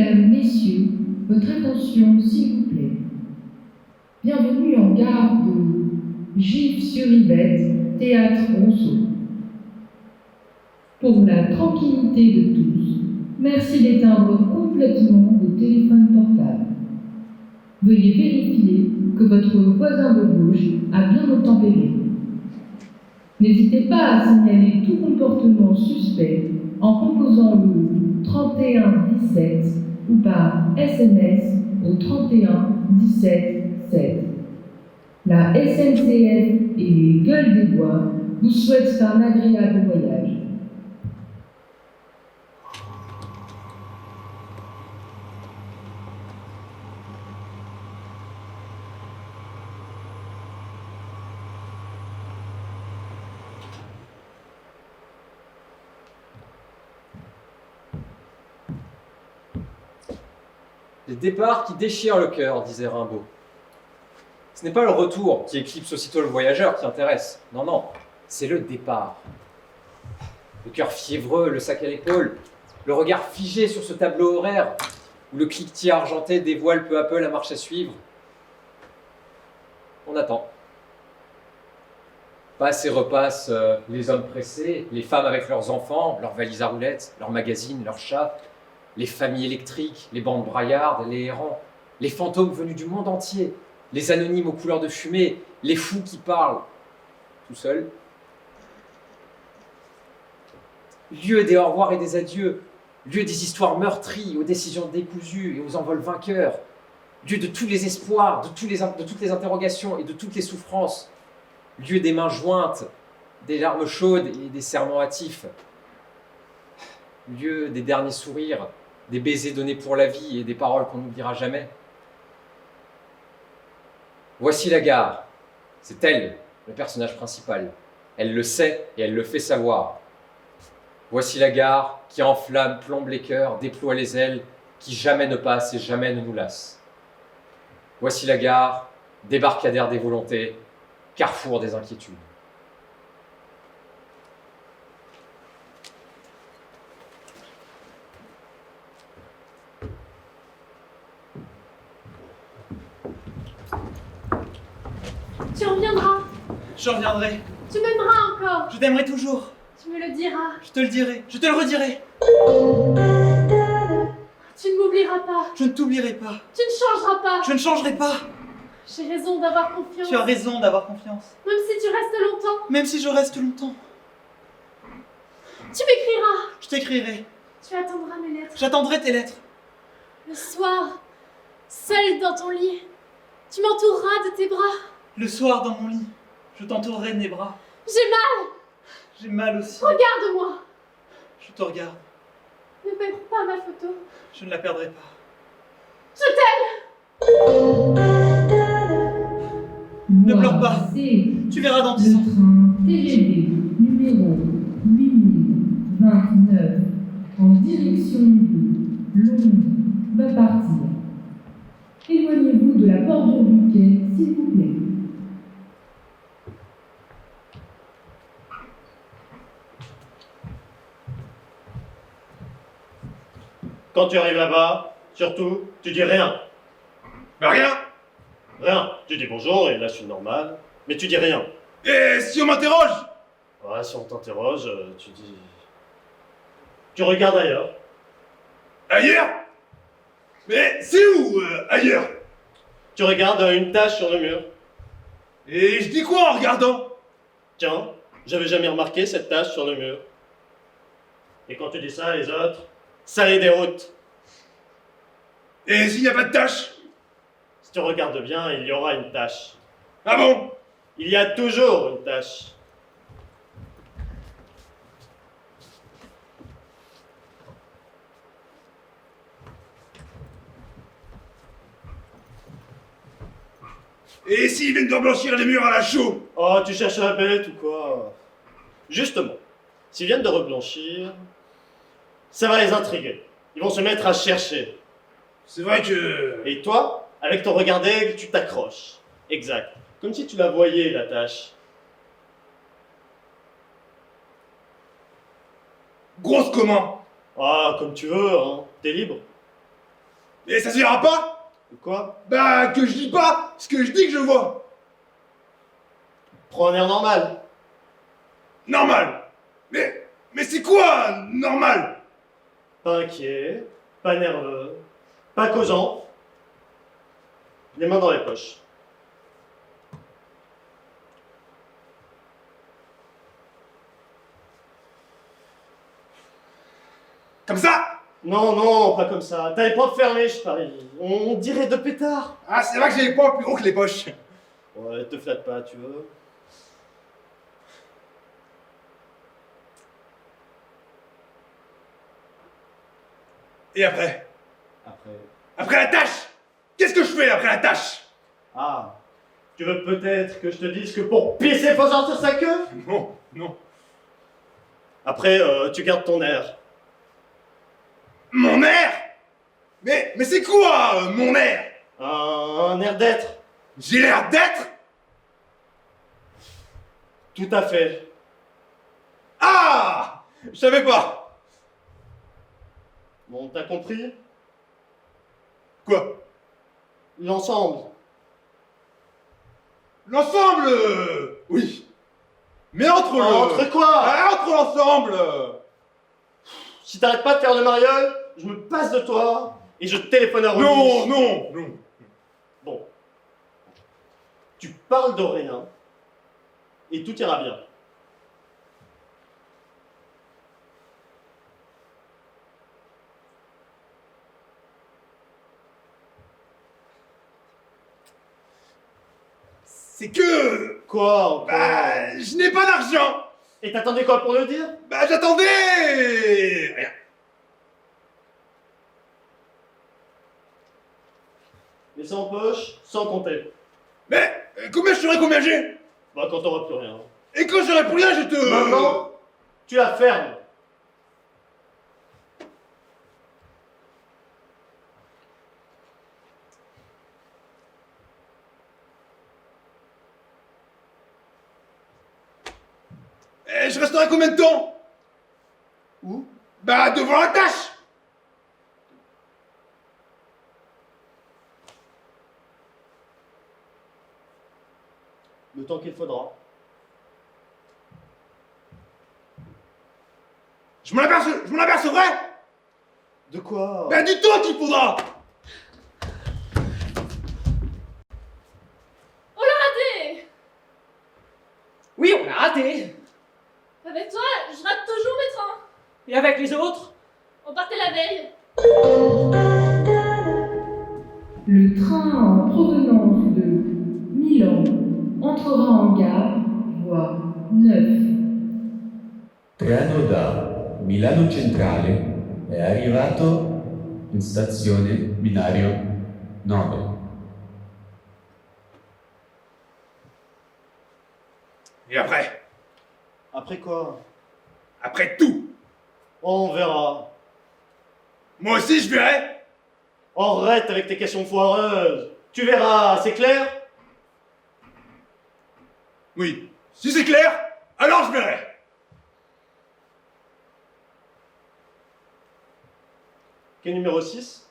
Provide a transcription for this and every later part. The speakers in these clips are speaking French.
Mesdames, Messieurs, votre attention, s'il vous plaît. Bienvenue en gare de Gif-sur-Yvette, Théâtre Rousseau. Pour la tranquillité de tous, merci d'éteindre complètement vos téléphones portables. Veuillez vérifier que votre voisin de gauche a bien obtempéré. N'hésitez pas à signaler tout comportement suspect en composant le 31 17 ou par SMS au 31 17 7. La SNCF et les Gueules des Bois vous souhaitent un agréable voyage. Les départs qui déchirent le cœur, disait Rimbaud. Ce n'est pas le retour qui éclipse aussitôt le voyageur qui intéresse. Non, non, c'est le départ. Le cœur fiévreux, le sac à l'épaule, le regard figé sur ce tableau horaire où le cliquetis argenté dévoile peu à peu la marche à suivre. On attend. Passent et repassent les hommes pressés, les femmes avec leurs enfants, leurs valises à roulettes, leurs magazines, leurs chats, les familles électriques, les bandes braillardes, les errants, les fantômes venus du monde entier, les anonymes aux couleurs de fumée, les fous qui parlent, tout seuls. Lieu des au revoir et des adieux, lieu des histoires meurtries, aux décisions décousues et aux envols vainqueurs, lieu de tous les espoirs, de toutes les interrogations et de toutes les souffrances, lieu des mains jointes, des larmes chaudes et des serments hâtifs, lieu des derniers sourires, des baisers donnés pour la vie et des paroles qu'on n'oubliera jamais. Voici la gare. C'est elle, le personnage principal. Elle le sait et elle le fait savoir. Voici la gare qui enflamme, plombe les cœurs, déploie les ailes, qui jamais ne passe et jamais ne nous lasse. Voici la gare, débarcadère des volontés, carrefour des inquiétudes. Tu reviendras. Je reviendrai. Tu m'aimeras encore. Je t'aimerai toujours. Tu me le diras. Je te le dirai. Je te le redirai. Tu ne m'oublieras pas. Je ne t'oublierai pas. Tu ne changeras pas. Je ne changerai pas. J'ai raison d'avoir confiance. Tu as raison d'avoir confiance. Même si tu restes longtemps. Même si je reste longtemps. Tu m'écriras. Je t'écrirai. Tu attendras mes lettres. J'attendrai tes lettres. Le soir, seul dans ton lit, tu m'entoureras de tes bras. Le soir dans mon lit, je t'entourerai de mes bras. J'ai mal. J'ai mal aussi. Regarde-moi. Je te regarde. Ne perds pas ma photo. Je ne la perdrai pas. Je t'aime. Ne pleure pas. Tu verras dans 10 ans. Le train TGV numéro 8029 en direction de Londres va partir. Éloignez-vous de la bordure du quai, s'il vous plaît. Quand tu arrives là-bas, surtout, tu dis rien. Bah rien. Rien. Tu dis bonjour et là je suis normal. Mais tu dis rien. Et si on m'interroge? Ouais, si on t'interroge, tu dis... Tu regardes ailleurs. Ailleurs? Mais c'est où, ailleurs? Tu regardes une tache sur le mur. Et je dis quoi en regardant? Tiens, j'avais jamais remarqué cette tache sur le mur. Et quand tu dis ça, les autres, ça les déroute. Et s'il n'y a pas de tâche? Si tu regardes bien, il y aura une tache. Ah bon? Il y a toujours une tache. Et s'ils viennent de blanchir les murs à la chaux? Oh, tu cherches la bête ou quoi? Justement, s'ils viennent de reblanchir, ça va les intriguer. Ils vont se mettre à chercher. C'est vrai que... Et toi, avec ton regard d'aigle, tu t'accroches. Exact. Comme si tu la voyais, la tâche. Grosse comment? Ah, comme tu veux, hein. T'es libre. Et ça suffira pas? Quoi? Bah, que je dis pas ce que je dis que je vois. Prends un air normal. Normal. Mais c'est quoi, normal? Pas inquiet, pas nerveux, pas causant. Les mains dans les poches. Comme ça? Non, non, pas comme ça. T'as les poings fermés, je parie. On dirait deux pétards. Ah, c'est vrai que j'ai les poings plus gros que les poches. Ouais, te flatte pas, tu veux. Et après? Après. Après la tâche? Qu'est-ce que je fais après la tâche? Ah, tu veux peut-être que je te dise que pour pisser, faut sortir sa queue? Non, non. Après, tu gardes ton air. Mon air? Mais c'est quoi, mon air? Un air d'être. J'ai l'air d'être? Tout à fait. Ah! Je savais pas. Bon, t'as compris? Quoi? L'ensemble. L'ensemble, oui. Mais entre le... Entre quoi? Ah, entre l'ensemble. Si t'arrêtes pas de faire le mariole, je me passe de toi et je téléphone à Remus. Non, non, non. Bon. Tu parles d'Aurélien et tout ira bien. C'est que... Quoi encore? Bah, je n'ai pas d'argent. Et t'attendais quoi pour le dire? Bah, j'attendais... Rien. Mais sans poche, sans compter. Mais, combien je saurais combien j'ai? Bah quand t'auras plus rien. Et quand j'aurai plus rien, je te... Maintenant, tu la fermes. Et je resterai combien de temps? Où? Bah, devant la tâche. Le temps qu'il faudra. Je m'en apercevrai. De quoi? Bah, du temps qu'il faudra. On l'a raté! Oui, on l'a raté. Avec toi, je rate toujours mes trains. Et avec les autres? On partait la veille. Le train en provenance de Milan entrera en gare, voie 9. Treno da Milano Centrale è arrivato in stazione binario 9. Et après? Après quoi? Après tout. On verra. Moi aussi, je verrai. Arrête avec tes questions foireuses. Tu verras, c'est clair? Oui. Si c'est clair, alors je verrai. Quel numéro 6?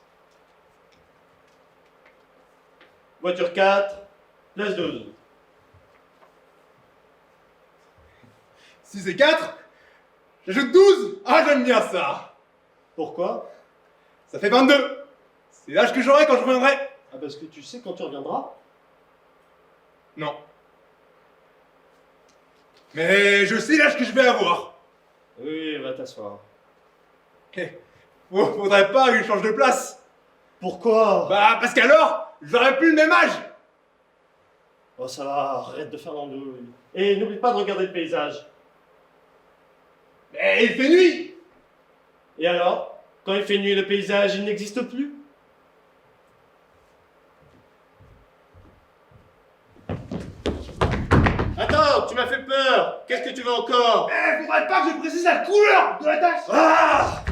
Voiture 4, place 12. Si c'est 4, j'ajoute 12. Ah, j'aime bien ça. Pourquoi? Ça fait 22. C'est l'âge que j'aurai quand je reviendrai. Ah, parce que tu sais quand tu reviendras? Non. Mais je sais l'âge que je vais avoir. Oui, va t'asseoir. Faudrait pas que je change de place. Pourquoi? Bah, parce qu'alors, j'aurai plus le même âge. Oh, ça va, arrête de faire l'andouille. Et n'oublie pas de regarder le paysage. Mais il fait nuit. Et alors? Quand il fait nuit, le paysage, il n'existe plus? Attends, tu m'as fait peur. Qu'est-ce que tu veux encore? Eh, faudrait pas que je précise la couleur de la tache. Ah!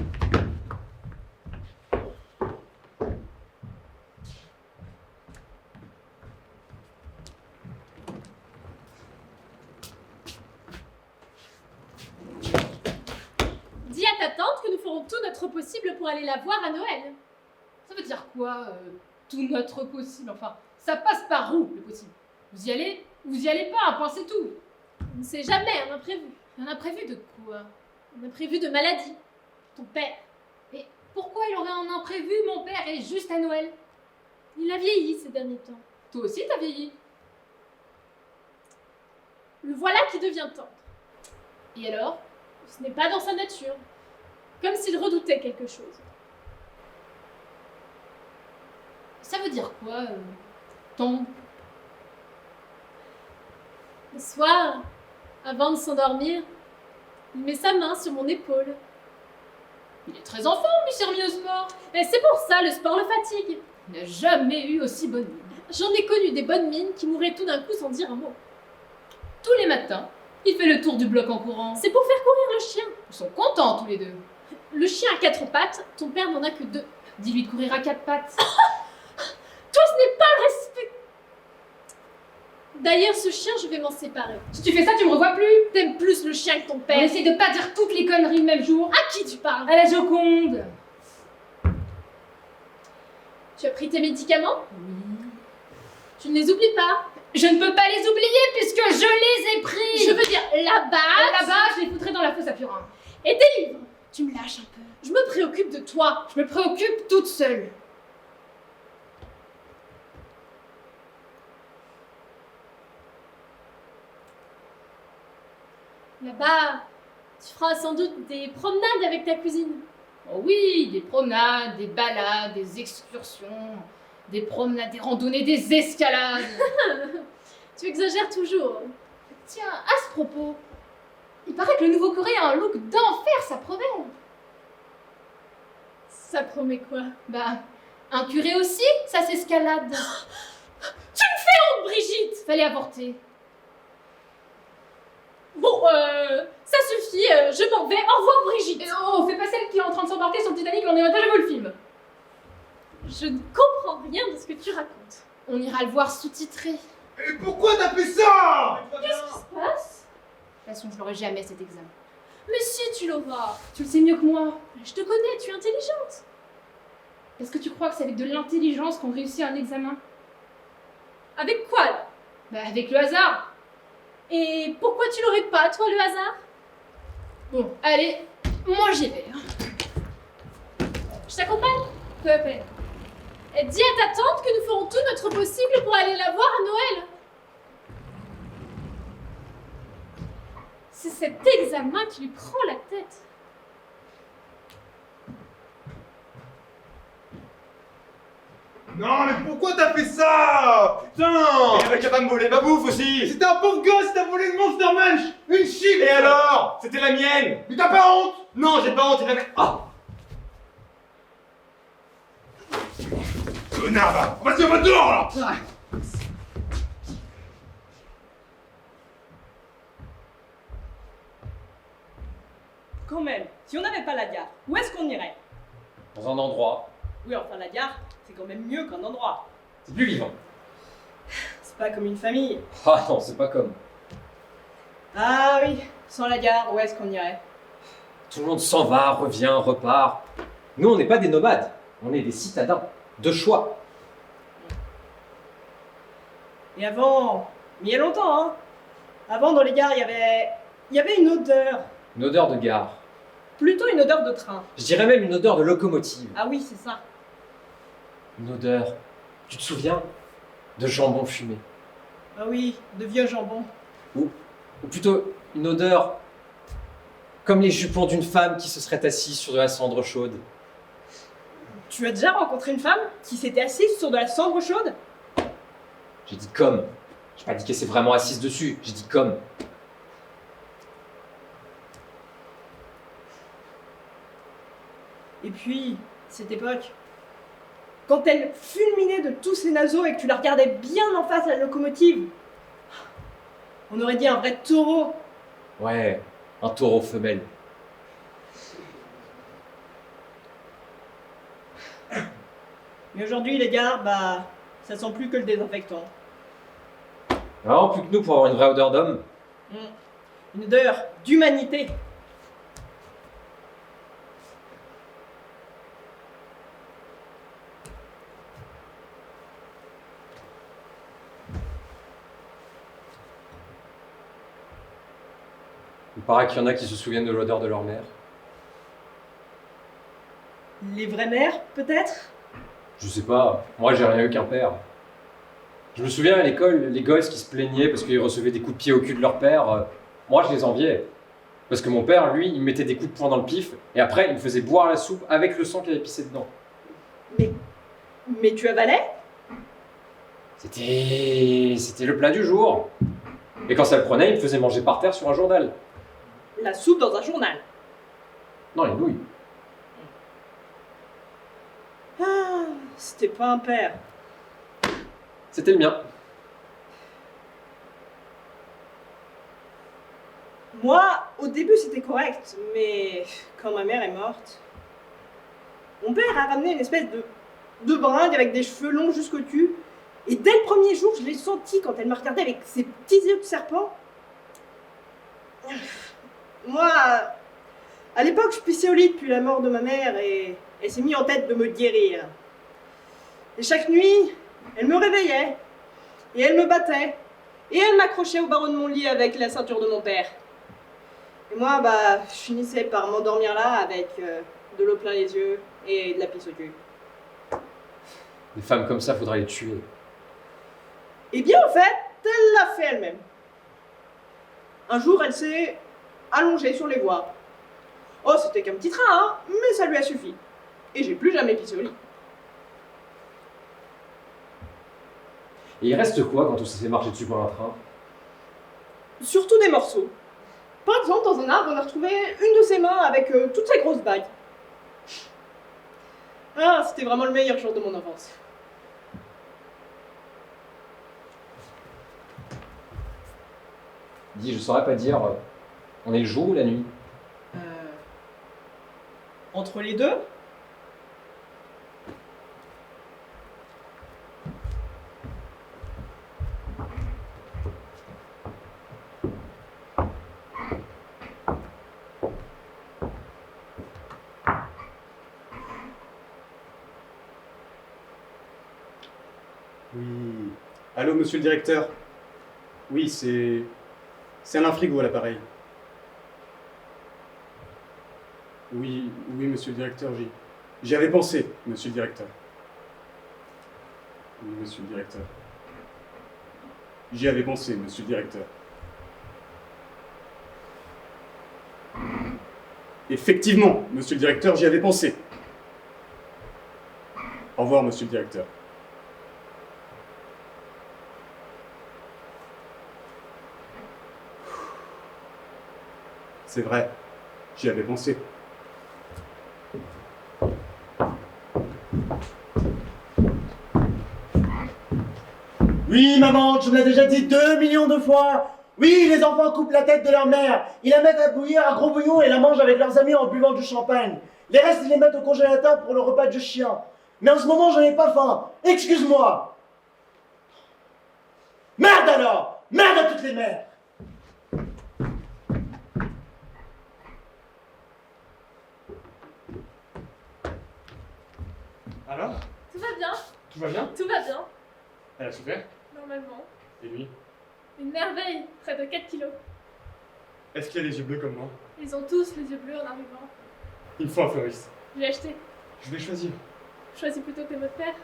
Dis à ta tante que nous ferons tout notre possible pour aller la voir à Noël. Ça veut dire dire quoi, tout notre possible? Enfin, ça passe par où, le possible? Vous y allez ou vous y allez pas, un point c'est tout. On ne sait jamais, un imprévu. Un imprévu de quoi? Un imprévu de maladie. Ton père. Et pourquoi il aurait un imprévu, mon père, et juste à Noël? Il a vieilli ces derniers temps. Toi aussi t'as vieilli. Le voilà qui devient tendre. Et alors? Ce n'est pas dans sa nature. Comme s'il redoutait quelque chose. Ça veut dire quoi, tendre? Le soir, avant de s'endormir, il met sa main sur mon épaule. Il est très enfant, lui, s'est remis au sport. Et c'est pour ça, le sport le fatigue. Il n'a jamais eu aussi bonne mine. J'en ai connu des bonnes mines qui mouraient tout d'un coup sans dire un mot. Tous les matins, il fait le tour du bloc en courant. C'est pour faire courir le chien. Ils sont contents, tous les deux. Le chien a 4 pattes, ton père n'en a que 2. Dis-lui de courir à 4 pattes. Toi, ce n'est pas le respect. D'ailleurs, ce chien, je vais m'en séparer. Si tu fais ça, tu me revois plus. T'aimes plus le chien que ton On père. essaie de pas dire toutes les conneries le même jour. À qui tu parles? À la Joconde. Tu as pris tes médicaments? Oui. Tu ne les oublies pas. Je ne peux pas les oublier puisque je les ai pris. Je veux dire, là-bas. Là-bas, je les foutrais dans la fosse à Purin. Et tes livres? Tu me lâches un peu. Je me préoccupe de toi. Je me préoccupe toute seule. Là-bas, tu feras sans doute des promenades avec ta cousine. Oh oui, des promenades, des balades, des excursions, des promenades, des randonnées, des escalades. Tu exagères toujours. Tiens, à ce propos, il paraît que le nouveau Corée a un look d'enfer, ça promet. Ça promet quoi? Bah, un curé aussi, ça s'escalade. Tu me fais honte, Brigitte! Fallait avorter. Bon, ça suffit, je m'en vais. Au revoir, Brigitte. Et oh, c'est pas celle qui est en train de s'embarquer sur le Titanic, on a déjà vu le film. Je ne comprends rien de ce que tu racontes. On ira le voir sous-titré. Et pourquoi t'as fait ça? Qu'est-ce qui se passe? De toute façon, je l'aurai jamais cet examen. Mais si, tu l'auras. Tu le sais mieux que moi. Je te connais, tu es intelligente. Est-ce que tu crois que c'est avec de l'intelligence qu'on réussit un examen? Avec quoi, là? Bah, avec le hasard. Et pourquoi tu l'aurais pas, toi, le hasard? Bon, allez, moi j'y vais. Je t'accompagne? Peu à peine. Et dis à ta tante que nous ferons tout notre possible pour aller la voir à Noël. C'est cet examen qui lui prend la tête. Non, mais pourquoi t'as fait ça? Putain! Il avait qu'à pas me voler ma bouffe aussi. C'était un pauvre gosse, t'as volé le Monster Munch! Une chip! Et alors? C'était la mienne. Mais t'as pas honte? Non, j'ai pas honte, il avait... Oh! Connard, va! Vas-y, on va dehors, là! Quand même, si on n'avait pas la gare, où est-ce qu'on irait? Dans un endroit, Oui, enfin la gare, c'est quand même mieux qu'un endroit. c'est plus vivant. C'est pas comme une famille. Ah non, c'est pas comme. Ah oui, sans la gare, où est-ce qu'on irait? Tout le monde s'en va, revient, repart. Nous, on n'est pas des nomades, on est des citadins, de choix. Et avant, mais il y a longtemps, hein. Avant, dans les gares, il y avait une odeur. Une odeur de gare. Plutôt une odeur de train. Je dirais même une odeur de locomotive. Ah oui, c'est ça. Une odeur, tu te souviens, de jambon fumé. Ah oui, de vieux jambon. Ou plutôt une odeur comme les jupons d'une femme qui se serait assise sur de la cendre chaude. Tu as déjà rencontré une femme qui s'était assise sur de la cendre chaude? J'ai dit comme. J'ai pas dit qu'elle s'est vraiment assise dessus, j'ai dit comme. Et puis, cette époque, quand elle fulminait de tous ses naseaux et que tu la regardais bien en face à la locomotive, on aurait dit un vrai taureau. Ouais, un taureau femelle. Mais aujourd'hui, les gares, bah, ça sent plus que le désinfectant. Vraiment plus que nous pour avoir une vraie odeur d'homme. Une odeur d'humanité. Il paraît qu'il y en a qui se souviennent de l'odeur de leur mère. Les vraies mères, peut-être? Je sais pas, moi j'ai rien eu qu'un père. Je me souviens à l'école, les gosses qui se plaignaient parce qu'ils recevaient des coups de pied au cul de leur père, moi je les enviais. Parce que mon père, lui, il me mettait des coups de poing dans le pif, et après il me faisait boire la soupe avec le sang qu'il avait pissé dedans. Mais tu avalais? C'était le plat du jour. Et quand ça le prenait, il me faisait manger par terre sur un journal. La soupe dans un journal. Non, les nouilles. Ah, c'était pas un père. C'était le mien. Moi, au début, c'était correct, mais quand ma mère est morte, mon père a ramené une espèce de bringue avec des cheveux longs jusqu'au cul. Et dès le premier jour, je l'ai senti quand elle me regardait avec ses petits yeux de serpent. Moi, à l'époque, je pissais au lit depuis la mort de ma mère et elle s'est mise en tête de me guérir. Et chaque nuit, elle me réveillait et elle me battait et elle m'accrochait au barreau de mon lit avec la ceinture de mon père. Et moi, je finissais par m'endormir là avec de l'eau plein les yeux et de la pisse au cul. Des femmes comme ça, faudrait les tuer. Eh bien, en fait, elle l'a fait elle-même. Un jour, elle s'est allongée sur les voies. Oh, c'était qu'un petit train, hein, mais ça lui a suffi. Et j'ai plus jamais pissé au lit. Et il reste quoi quand on s'est fait marcher dessus par un train? Surtout des morceaux. Par exemple, dans un arbre, on a retrouvé une de ses mains avec toutes ses grosses bagues. Ah, c'était vraiment le meilleur jour de mon enfance. Dis, je saurais pas dire, on est le jour ou la nuit? Entre les deux? Oui. Allô, monsieur le directeur? Oui, c'est Alain Frigo à l'appareil. Oui, monsieur le directeur, j'y avais pensé, monsieur le directeur. Oui, monsieur le directeur. J'y avais pensé, monsieur le directeur. Effectivement, monsieur le directeur, j'y avais pensé. Au revoir, monsieur le directeur. C'est vrai, j'y avais pensé. Oui, maman, je vous l'ai déjà dit 2 millions de fois. Oui, les enfants coupent la tête de leur mère. Ils la mettent à bouillir à gros bouillon et la mangent avec leurs amis en buvant du champagne. Les restes, ils les mettent au congélateur pour le repas du chien. Mais en ce moment, je n'ai pas faim. Excuse-moi. Merde alors! Merde à toutes les mères! Alors? Tout va bien, Tout va bien? tout va bien, Elle a souffert? normalement. Et lui? Une merveille, près de 4 kilos. Est-ce qu'il a les yeux bleus comme moi? Ils ont tous les yeux bleus en arrivant. Il me faut un fleuriste. J'ai acheté. Je vais choisir. Choisis plutôt tes mots de père.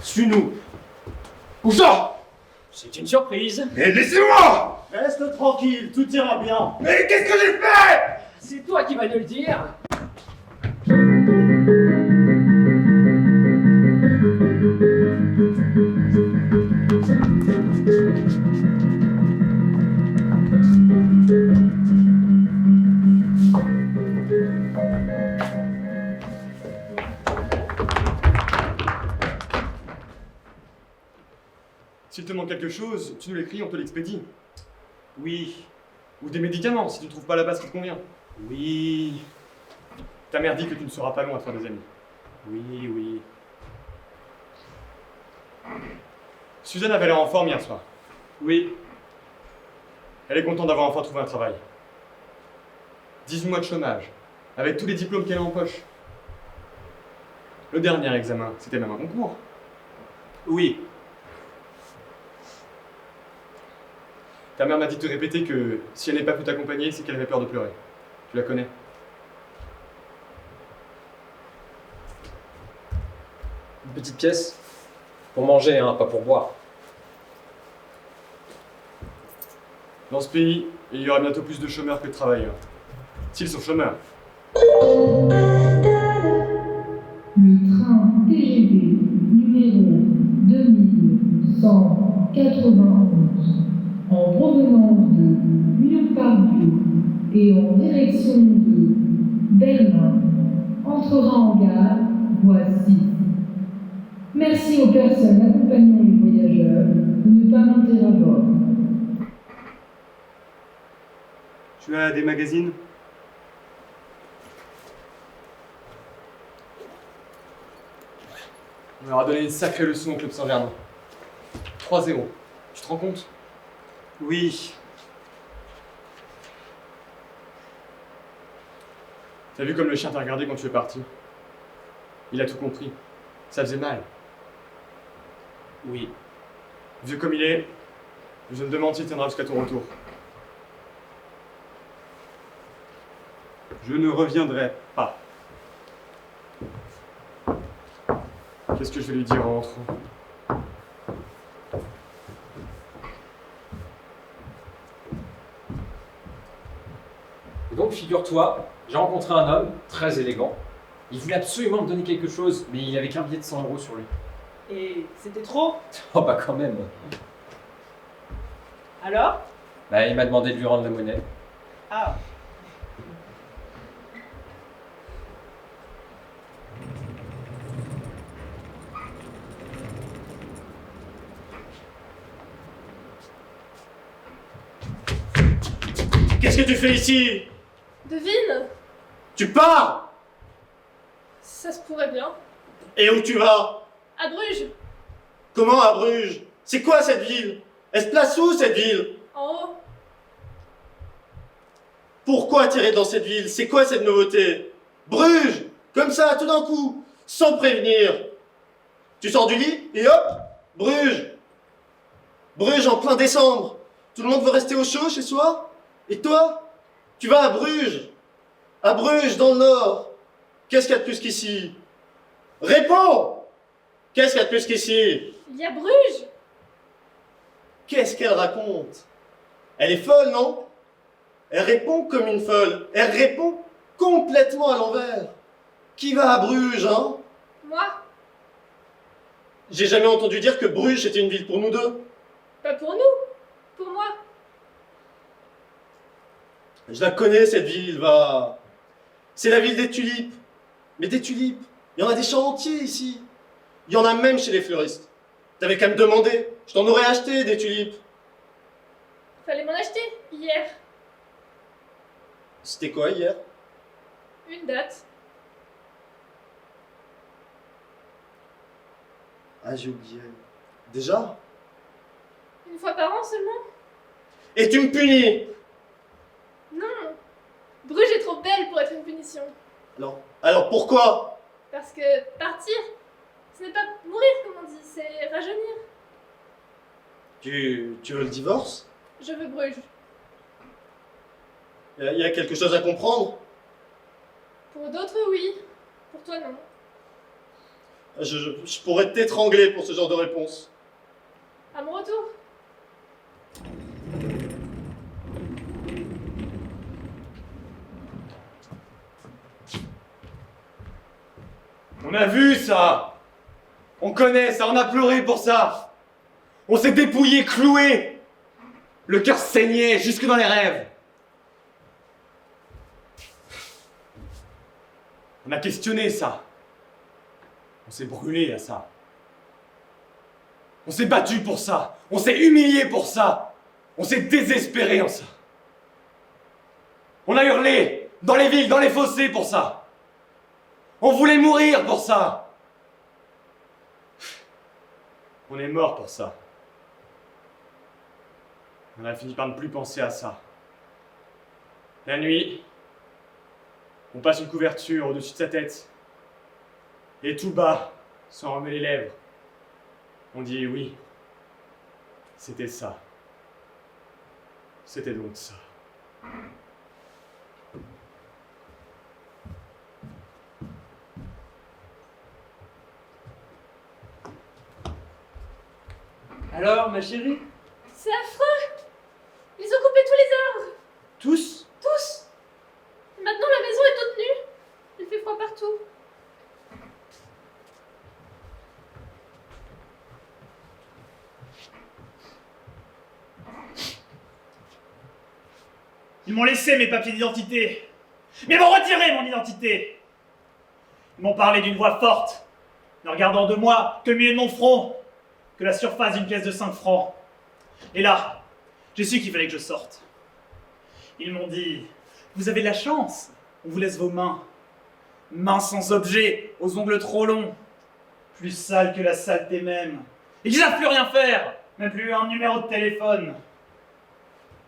Suis-nous. Où ça? C'est une surprise. Mais laissez-moi! Reste tranquille, tout ira bien. Mais qu'est-ce que j'ai fait? C'est toi qui vas nous le dire. S'il te manque quelque chose, tu nous l'écris, on te l'expédie. Oui. Ou des médicaments, si tu ne trouves pas la base qui te convient. Oui. Ta mère dit que tu ne seras pas long à te faire des amis. Oui, oui. Suzanne avait l'air en forme hier soir. Oui. Elle est contente d'avoir enfin trouvé un travail. 18 mois de chômage, avec tous les diplômes qu'elle a en poche. Le dernier examen, c'était même un concours. Oui. Ta mère m'a dit de te répéter que si elle n'est pas pu t'accompagner, c'est qu'elle avait peur de pleurer. Tu la connais? Une petite pièce? Pour manger, hein, pas pour boire. Dans ce pays, il y aura bientôt plus de chômeurs que de travailleurs. S'ils sont chômeurs. Le train TGV numéro 2191 en provenance de Lyon-Pardieu et en direction de Berlin entrera en gare voici. Merci aux personnes accompagnant les voyageurs de ne pas monter à bord. Tu as des magazines? On leur a donné une sacrée leçon au Club Saint-Vernon. 3-0. Tu te rends compte? Oui. T'as vu comme le chien t'a regardé quand tu es parti? Il a tout compris. Ça faisait mal. Oui. Vieux comme il est, je me demande s'il tiendra jusqu'à ton retour. Je ne reviendrai pas. Qu'est-ce que je vais lui dire en rentrant? Et donc, figure-toi, j'ai rencontré un homme très élégant. Il voulait absolument me donner quelque chose, mais il avait qu'un billet de 100 € sur lui. Et c'était trop? Oh bah quand même. Alors? Bah, il m'a demandé de lui rendre la monnaie. Ah. Qu'est-ce que tu fais ici? Devine, Tu pars? ça se pourrait bien. Et où tu vas? À Bruges, Comment à Bruges? C'est quoi cette ville? Elle se place où cette ville? en haut. Pourquoi tirer dans cette ville? C'est quoi cette nouveauté? Bruges! Comme ça, tout d'un coup, sans prévenir. Tu sors du lit et hop, Bruges! Bruges en plein décembre. Tout le monde veut rester au chaud chez soi? Et toi? Tu vas à Bruges! À Bruges, dans le nord. Qu'est-ce qu'il y a de plus qu'ici? Réponds! Qu'est-ce qu'il y a de plus qu'ici? Il y a Bruges. Qu'est-ce qu'elle raconte? Elle est folle, non? Elle répond comme une folle. Elle répond complètement à l'envers. Qui va à Bruges, hein? Moi, J'ai jamais entendu dire que Bruges était une ville pour nous deux. pas pour nous, pour moi. Je la connais, cette ville, va. C'est la ville des tulipes. Mais des tulipes, il y en a des champs entiers ici. Il y en a même chez les fleuristes. T'avais qu'à me demander, je t'en aurais acheté des tulipes. Fallait m'en acheter hier. C'était quoi hier? Une date. Ah, j'ai oublié. Déjà? Une fois par an seulement. Et tu me punis! Non. Bruges est trop belle pour être une punition. Alors pourquoi? Parce que partir, ce n'est pas mourir comme on dit, c'est rajeunir. Tu veux le divorce? Je veux Bruges. Il y a quelque chose à comprendre? Pour d'autres, oui. Pour toi, non. Je pourrais t'étrangler pour ce genre de réponse. À mon retour. On a vu ça! On connaît ça, on a pleuré pour ça! On s'est dépouillé, cloué! Le cœur saignait jusque dans les rêves! On a questionné ça. On s'est brûlé à ça. On s'est battu pour ça. On s'est humilié pour ça. On s'est désespéré en ça. On a hurlé dans les villes, dans les fossés pour ça. On voulait mourir pour ça. On est mort pour ça. On a fini par ne plus penser à ça. La nuit, on passe une couverture au-dessus de sa tête. Et tout bas, sans remuer les lèvres, on dit oui. C'était ça. C'était donc ça. Alors, ma chérie? C'est affreux! Ils ont coupé tous les arbres! Tous? Tous! Maintenant la maison est toute nue! Il fait froid partout. Ils m'ont laissé mes papiers d'identité. Mais ils m'ont retiré mon identité. Ils m'ont parlé d'une voix forte, ne regardant de moi que le milieu de mon front, que la surface d'une pièce de 5 francs. Et là, j'ai su qu'il fallait que je sorte. Ils m'ont dit, vous avez de la chance, on vous laisse vos mains. Mains sans objet, aux ongles trop longs, plus sales que la saleté même. Et qu'ils ne savent plus rien faire, même plus un numéro de téléphone.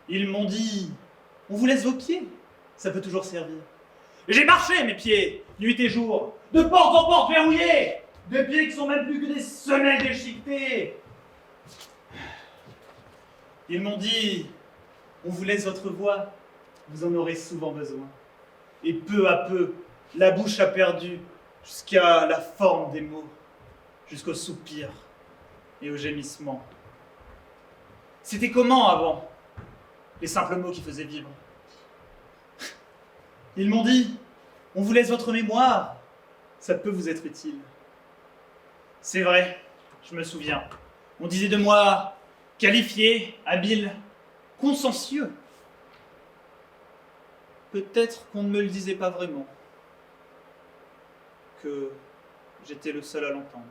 Ils m'ont dit, on vous laisse vos pieds, ça peut toujours servir. Et j'ai marché mes pieds, nuit et jour, de porte en porte verrouillés, de pieds qui sont même plus que des semelles déchiquetées. Ils m'ont dit, on vous laisse votre voix, vous en aurez souvent besoin. Et peu à peu, la bouche a perdu jusqu'à la forme des mots, jusqu'au soupir et au gémissement. C'était comment avant? Les simples mots qui faisaient vivre. Ils m'ont dit, on vous laisse votre mémoire, ça peut vous être utile. C'est vrai, je me souviens. On disait de moi, qualifié, habile, consciencieux. Peut-être qu'on ne me le disait pas vraiment, que j'étais le seul à l'entendre.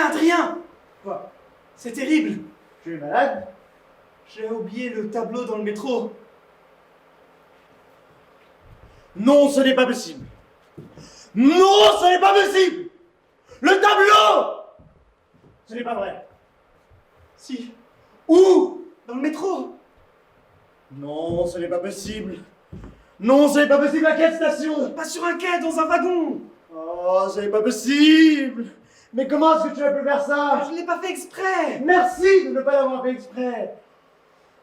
Adrien! Quoi? C'est terrible! Tu es malade? J'ai oublié le tableau dans le métro. Non, ce n'est pas possible! Non, ce n'est pas possible! Le tableau! Ce n'est pas vrai. Si, Où? dans le métro. Non, ce n'est pas possible. Non, ce n'est pas possible. À quelle station? Pas sur un quai, dans un wagon. Oh, ce n'est pas possible. Mais comment est-ce que tu as pu faire ça? Je ne l'ai pas fait exprès. Merci de ne pas l'avoir fait exprès.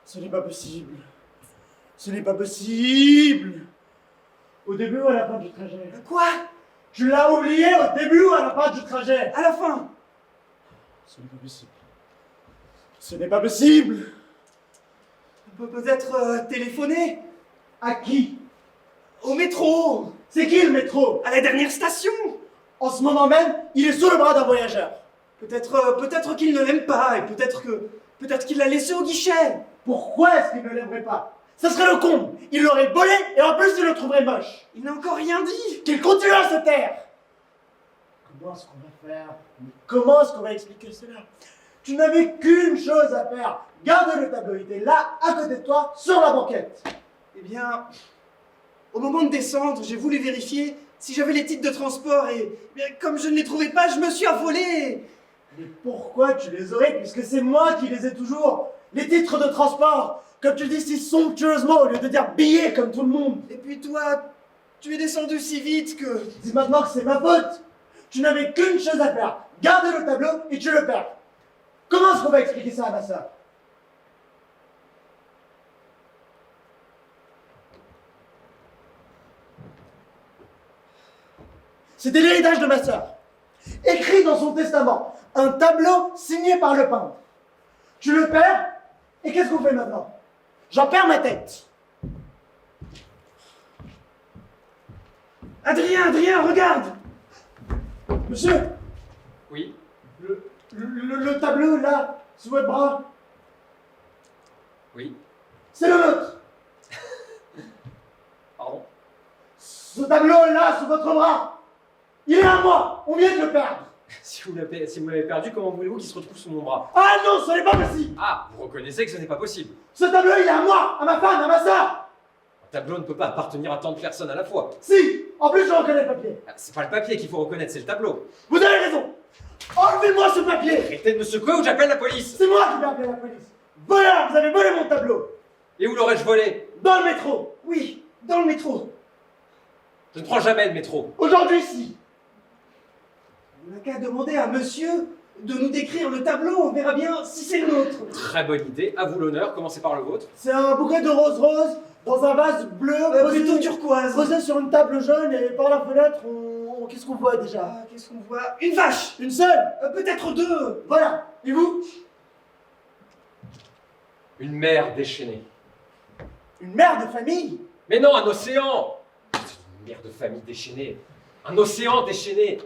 Ce n'est pas possible. Ce n'est pas possible. Au début ou à la fin du trajet? Quoi? Tu l'as oublié au début ou à la fin du trajet? À la fin. Ce n'est pas possible. Ce n'est pas possible. On peut peut-être téléphoner. À qui? Au métro. C'est qui le métro? À la dernière station. En ce moment même, il est sous le bras d'un voyageur. Peut-être qu'il ne l'aime pas, et peut-être qu'il l'a laissé au guichet. Pourquoi est-ce qu'il ne l'aimerait pas? Ça serait le comble. Il l'aurait volé et en plus il le trouverait moche. Il n'a encore rien dit. Qu'il continue à se taire. Comment est-ce qu'on va faire? Mais comment est-ce qu'on va expliquer cela? Tu n'avais qu'une chose à faire. Garde le tableau, il était là, à côté de toi, sur la banquette. Eh bien, au moment de descendre, j'ai voulu vérifier si j'avais les titres de transport et bien, comme je ne les trouvais pas, je me suis affolé. Mais pourquoi tu les aurais puisque c'est moi qui les ai toujours? Les titres de transport, comme tu le dis si somptueusement au lieu de dire billets comme tout le monde. Et puis toi, tu es descendu si vite que... Dis maintenant que c'est ma faute. Tu n'avais qu'une chose à faire. Garde le tableau et tu le perds. Comment est-ce qu'on va expliquer ça à ma soeur? C'était l'héritage de ma sœur. Écrit dans son testament. Un tableau signé par le peintre. Tu le perds, et qu'est-ce qu'on fait maintenant? J'en perds ma tête. Adrien, regarde. Monsieur, Oui, le tableau, là, sous votre bras, oui, c'est le nôtre. pardon. tableau est là, sous votre bras. Il est à moi. On vient de le perdre. Si vous l'avez perdu, comment voulez-vous qu'il se retrouve sous mon bras? Ah non, ce n'est pas possible. Ah, vous reconnaissez que ce n'est pas possible. Ce tableau, il est à moi, à ma femme, à ma soeur. Un tableau ne peut pas appartenir à tant de personnes à la fois. Si, en plus je reconnais le papier. Ah, c'est pas le papier qu'il faut reconnaître, c'est le tableau. Vous avez raison. Enlevez-moi ce papier. Arrêtez de me secouer ou j'appelle la police. C'est moi qui vais appeler la police. Voleur, vous avez volé mon tableau. Et où l'aurais-je volé? Dans le métro. Oui, dans le métro. Je ne prends jamais de métro. Aujourd'hui, si. On n'a qu'à demander à monsieur de nous décrire le tableau, on verra bien si c'est le nôtre. Très bonne idée, à vous l'honneur, commencez par le vôtre. C'est un bouquet de roses roses dans un vase bleu, plutôt turquoise. Posé sur une table jaune et par la fenêtre, qu'est-ce qu'on voit déjà? Qu'est-ce qu'on voit? Une vache. Une seule. Peut-être deux. Voilà. Et vous? Une mer déchaînée. Une mère de famille? Mais non, un océan. Une mer de famille déchaînée. Un océan déchaîné.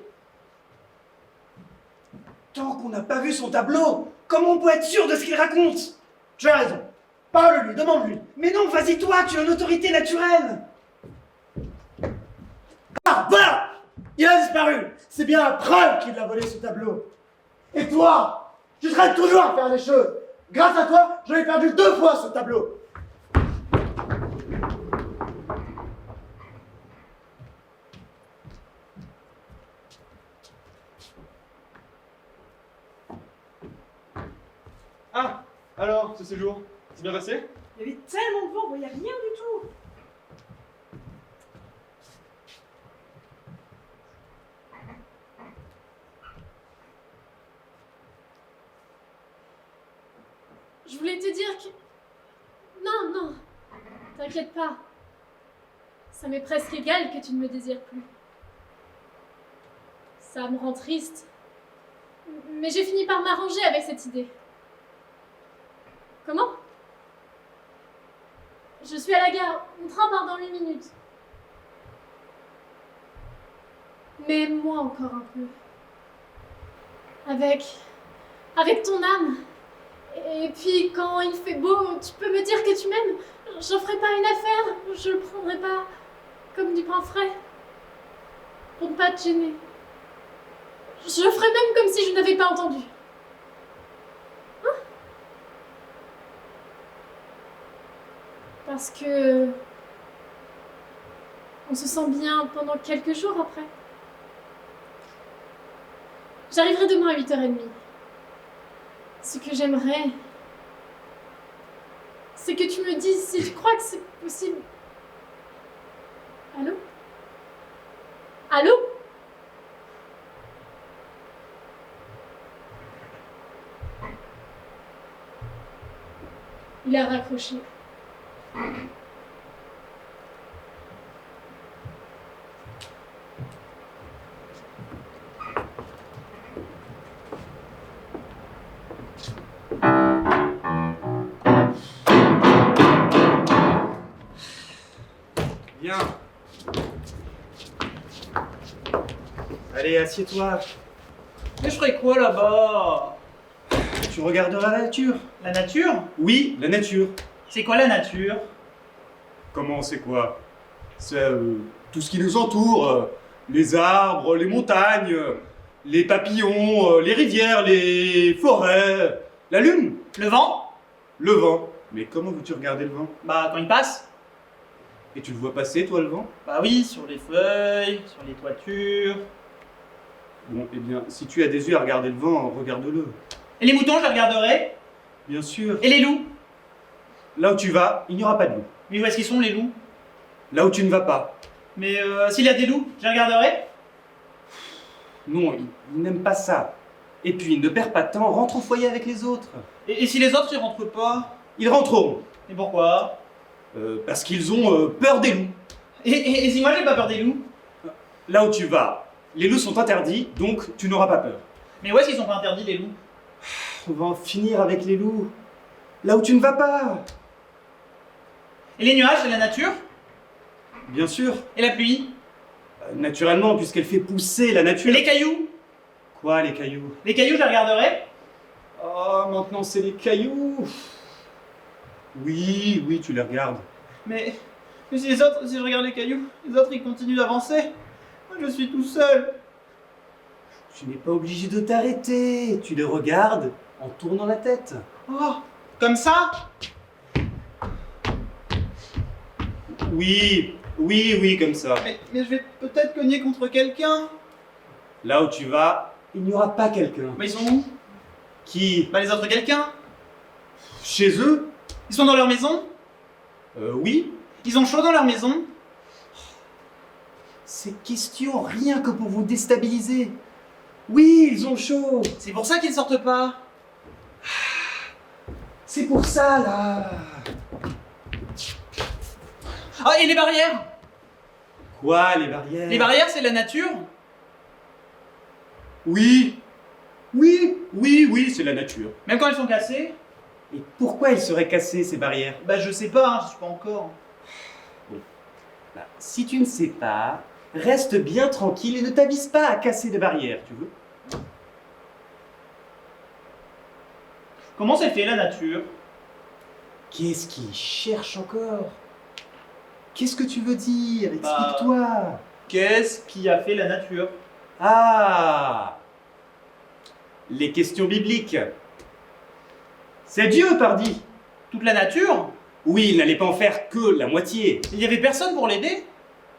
Tant qu'on n'a pas vu son tableau, comment on peut être sûr de ce qu'il raconte? Tu as raison. Parle-lui, demande-lui. Mais non, vas-y toi, tu as une autorité naturelle. Ah, voilà! Il a disparu. C'est bien la preuve qu'il a volé ce tableau. Et toi, tu traînes toujours à faire les choses. Grâce à toi, j'en ai perdu 2 fois ce tableau. Ah, alors, ce séjour, c'est bien passé? Il y avait tellement de vent, on voyait rien du tout. Je voulais te dire que... Non, non, t'inquiète pas. Ça m'est presque égal que tu ne me désires plus. Ça me rend triste. Mais j'ai fini par m'arranger avec cette idée. Comment? Je suis à la gare. Mon train part dans 8 minutes. Mais moi encore un peu. Avec ton âme. Et puis quand il fait beau, tu peux me dire que tu m'aimes. J'en ferai pas une affaire. Je le prendrai pas comme du pain frais. Pour ne pas te gêner. Je ferai même comme si je n'avais pas entendu. Hein? Parce que... on se sent bien pendant quelques jours après. J'arriverai demain à 8h30. Ce que j'aimerais, c'est que tu me dises si tu crois que c'est possible. Allô? Allô? Il a raccroché. Viens. Allez, assieds-toi. Mais je ferais quoi là-bas? Tu regarderas la nature. La nature? Oui, la nature. C'est quoi la nature? Comment c'est quoi? C'est tout ce qui nous entoure. Les arbres, les montagnes, les papillons, les rivières, les forêts, la lune. Le vent? Le vent. Mais comment veux-tu regarder le vent? Bah quand il passe. Et tu le vois passer, toi, le vent? Bah oui, sur les feuilles, sur les toitures. Bon, eh bien, si tu as des yeux à regarder le vent, regarde-le. Et les moutons, je les regarderai. Bien sûr. Et les loups? Là où tu vas, il n'y aura pas de loup. Mais où est-ce qu'ils sont les loups? Là où tu ne vas pas. Mais s'il y a des loups, je les regarderai. Non, il n'aime pas ça. Et puis, ne perds pas de temps, rentre au foyer avec les autres. Et si les autres, ils rentrent pas? Ils rentreront. Et pourquoi? Parce qu'ils ont peur des loups. Et si moi j'ai pas peur des loups? Là où tu vas, les loups sont interdits, donc tu n'auras pas peur. Mais où est-ce qu'ils sont pas interdits les loups? On va en finir avec les loups. Là où tu ne vas pas. Et les nuages, c'est la nature? Bien sûr. Et la pluie? Naturellement, puisqu'elle fait pousser la nature. Et les cailloux? Quoi, les cailloux? Les cailloux, je les regarderai. Oh, maintenant c'est les cailloux. Oui, oui, tu les regardes. Mais Mais si je regarde les cailloux, les autres ils continuent d'avancer. Moi je suis tout seul. Tu n'es pas obligé de t'arrêter. Tu les regardes en tournant la tête. Oh, comme ça? Oui, comme ça. Mais je vais peut-être cogner contre quelqu'un. Là où tu vas, il n'y aura pas quelqu'un. Mais ils sont où? Qui? Bah les autres quelqu'un. Chez eux? Ils sont dans leur maison? Oui. Ils ont chaud dans leur maison? C'est question rien que pour vous déstabiliser. Oui, ils ont chaud. C'est pour ça qu'ils sortent pas. C'est pour ça, là. Ah, et les barrières? Quoi, les barrières? Les barrières, c'est la nature? Oui, c'est la nature. Même quand elles sont cassées? Et pourquoi elles seraient cassées, ces barrières? Bah je sais pas, hein, je sais pas encore. Bah, si tu ne sais pas, reste bien tranquille et ne t'avise pas à casser des barrières, tu veux? Comment c'est fait la nature? Qu'est-ce qu'il cherche encore? Qu'est-ce que tu veux dire? Bah, Explique-toi. Qu'est-ce qui a fait la nature? Ah! Les questions bibliques. C'est Dieu, pardi. Toute la nature? Oui, il n'allait pas en faire que la moitié. Il y avait personne pour l'aider?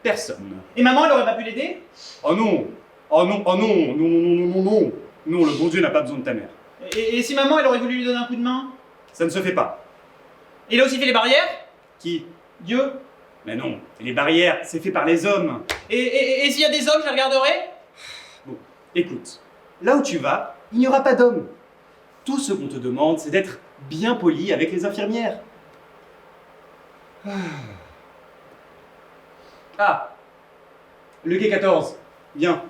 Personne. Et maman, elle aurait pas pu l'aider? Oh non! Oh non, oh non, non, non, non, non, non. Non, le bon Dieu n'a pas besoin de ta mère. Et si maman, elle aurait voulu lui donner un coup de main? Ça ne se fait pas. Il a aussi fait les barrières? Qui? Dieu? Mais non, et les barrières, c'est fait par les hommes. Et s'il y a des hommes, je les regarderai? Bon, écoute, là où tu vas, il n'y aura pas d'hommes. Tout ce qu'on te demande, c'est d'être bien poli avec les infirmières. Ah, le quai 14, viens.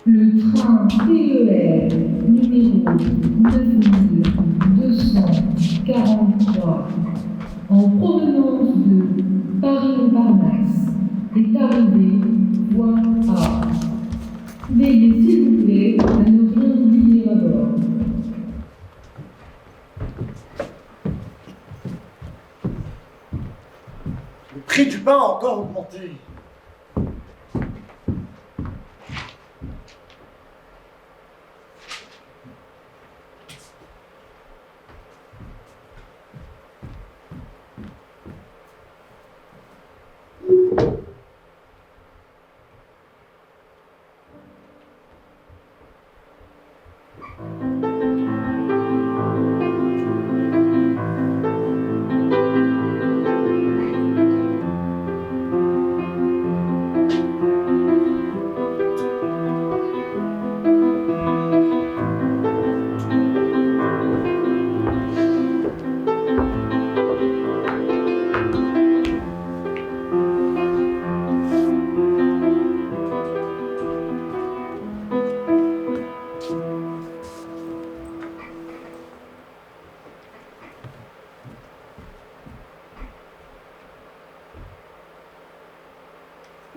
Le train TER numéro 9243 en provenance de Paris-Montparnasse est arrivé voie A. Veillez s'il vous plaît à ne rien oublier à bord. Le prix du pain a encore augmenté.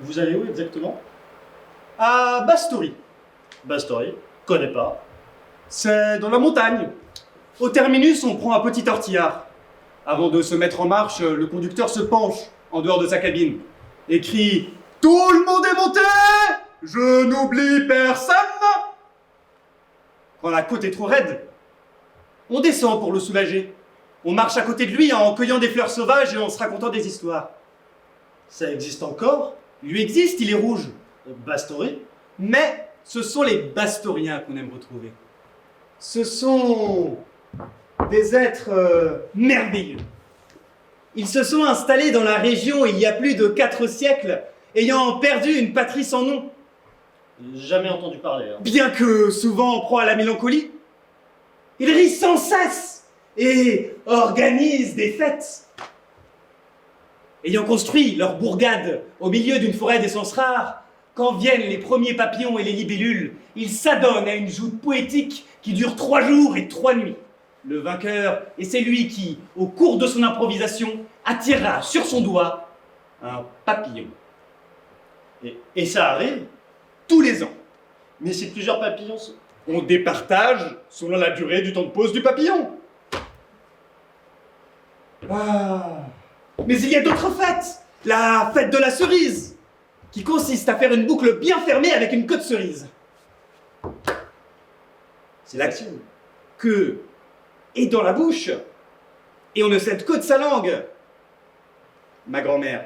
Vous allez où exactement? À Bastory. Bastory, connais pas. C'est dans la montagne. Au terminus, on prend un petit tortillard. Avant de se mettre en marche, le conducteur se penche en dehors de sa cabine et crie « Tout le monde est monté! Je n'oublie personne !» Quand la côte est trop raide, on descend pour le soulager. On marche à côté de lui en cueillant des fleurs sauvages et en se racontant des histoires. Ça existe encore? Il lui existe, il est rouge. Bastory? Mais ce sont les Bastoriens qu'on aime retrouver. Ce sont des êtres merveilleux. Ils se sont installés dans la région il y a plus de 4 siècles, ayant perdu une patrie sans nom. Jamais entendu parler. Hein. Bien que souvent en proie à la mélancolie, ils rient sans cesse et organisent des fêtes. Ayant construit leur bourgade au milieu d'une forêt d'essences rares, quand viennent les premiers papillons et les libellules, ils s'adonnent à une joute poétique qui dure 3 jours et 3 nuits. Le vainqueur est celui qui, au cours de son improvisation, attirera sur son doigt un papillon. Et ça arrive? Tous les ans. Mais si plusieurs papillons sont... On départage selon la durée du temps de pause du papillon. Ah. Mais il y a d'autres fêtes. La fête de la cerise, qui consiste à faire une boucle bien fermée avec une queue de cerise. C'est la queue est dans la bouche et on ne cède que de sa langue. Ma grand-mère,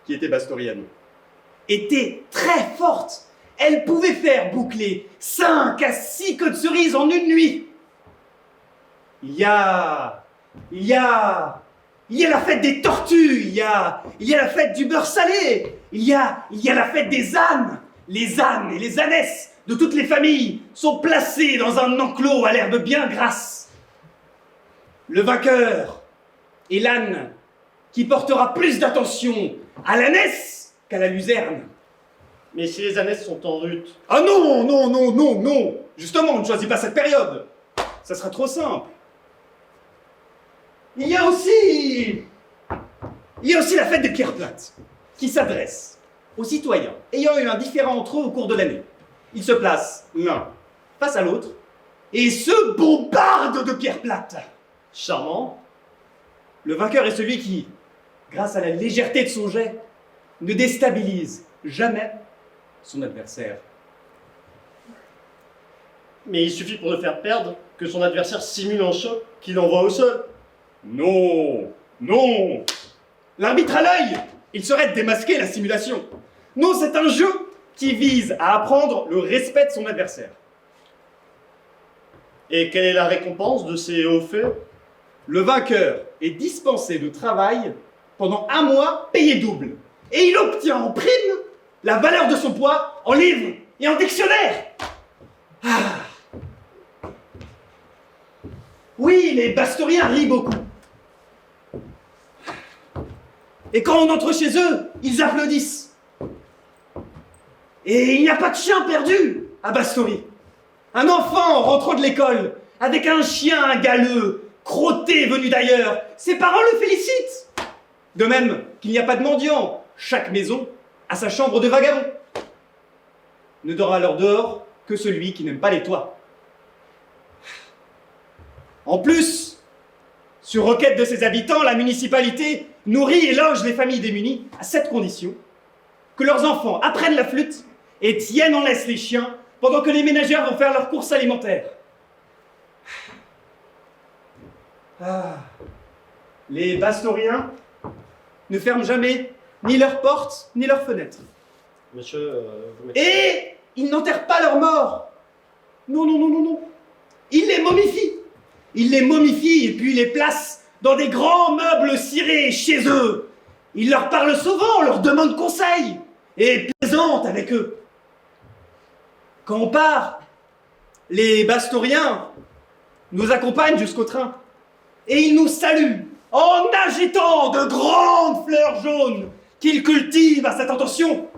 qui était bastorienne, était très forte. Elle pouvait faire boucler 5 à 6 queues de cerise en une nuit. Il y a la fête des tortues, il y a la fête du beurre salé, il y a la fête des ânes. Les ânes et les ânesses de toutes les familles sont placés dans un enclos à l'herbe bien grasse. Le vainqueur est l'âne qui portera plus d'attention à l'ânesse qu'à la luzerne. Mais si les ânesses sont en rut. Ah non, non, non, non, non. Justement, on ne choisit pas cette période. Ça sera trop simple. Il y a aussi la fête des pierres plates, qui s'adresse aux citoyens ayant eu un différend entre eux au cours de l'année. Ils se placent l'un face à l'autre et se bombardent de pierres plates. Charmant. Le vainqueur est celui qui, grâce à la légèreté de son jet, ne déstabilise jamais son adversaire. Mais il suffit pour le faire perdre que son adversaire simule un choc qui l'envoie au sol. Non, non. L'arbitre à l'œil, il serait de démasquer la simulation. Non, c'est un jeu qui vise à apprendre le respect de son adversaire. Et quelle est la récompense de ces hauts faits? Le vainqueur est dispensé de travail pendant 1 mois payé double. Et il obtient en prime la valeur de son poids en livres et en dictionnaire. Ah. Oui, les bastoriens rient beaucoup. Et quand on entre chez eux, ils applaudissent. Et il n'y a pas de chien perdu à Bastorie. Un enfant rentrant de l'école avec un chien galeux, crotté venu d'ailleurs, ses parents le félicitent. De même qu'il n'y a pas de mendiant. Chaque maison a sa chambre de vagabond. Ne dort alors dehors que celui qui n'aime pas les toits. En plus, sur requête de ses habitants, la municipalité nourrit et loge les familles démunies à cette condition que leurs enfants apprennent la flûte et tiennent en laisse les chiens pendant que les ménagères vont faire leurs courses alimentaires. Ah. Les bastoriens ne ferment jamais ni leurs portes ni leurs fenêtres. Monsieur, vous mettez... Et ils n'enterrent pas leurs morts. Non, non, non, non, non. Ils les momifient. Ils les momifient et puis les placent dans des grands meubles cirés chez eux. Ils leur parlent souvent, leur demandent conseil et plaisantent avec eux. Quand on part, les bastoriens nous accompagnent jusqu'au train et ils nous saluent en agitant de grandes fleurs jaunes qu'ils cultivent à cette intention.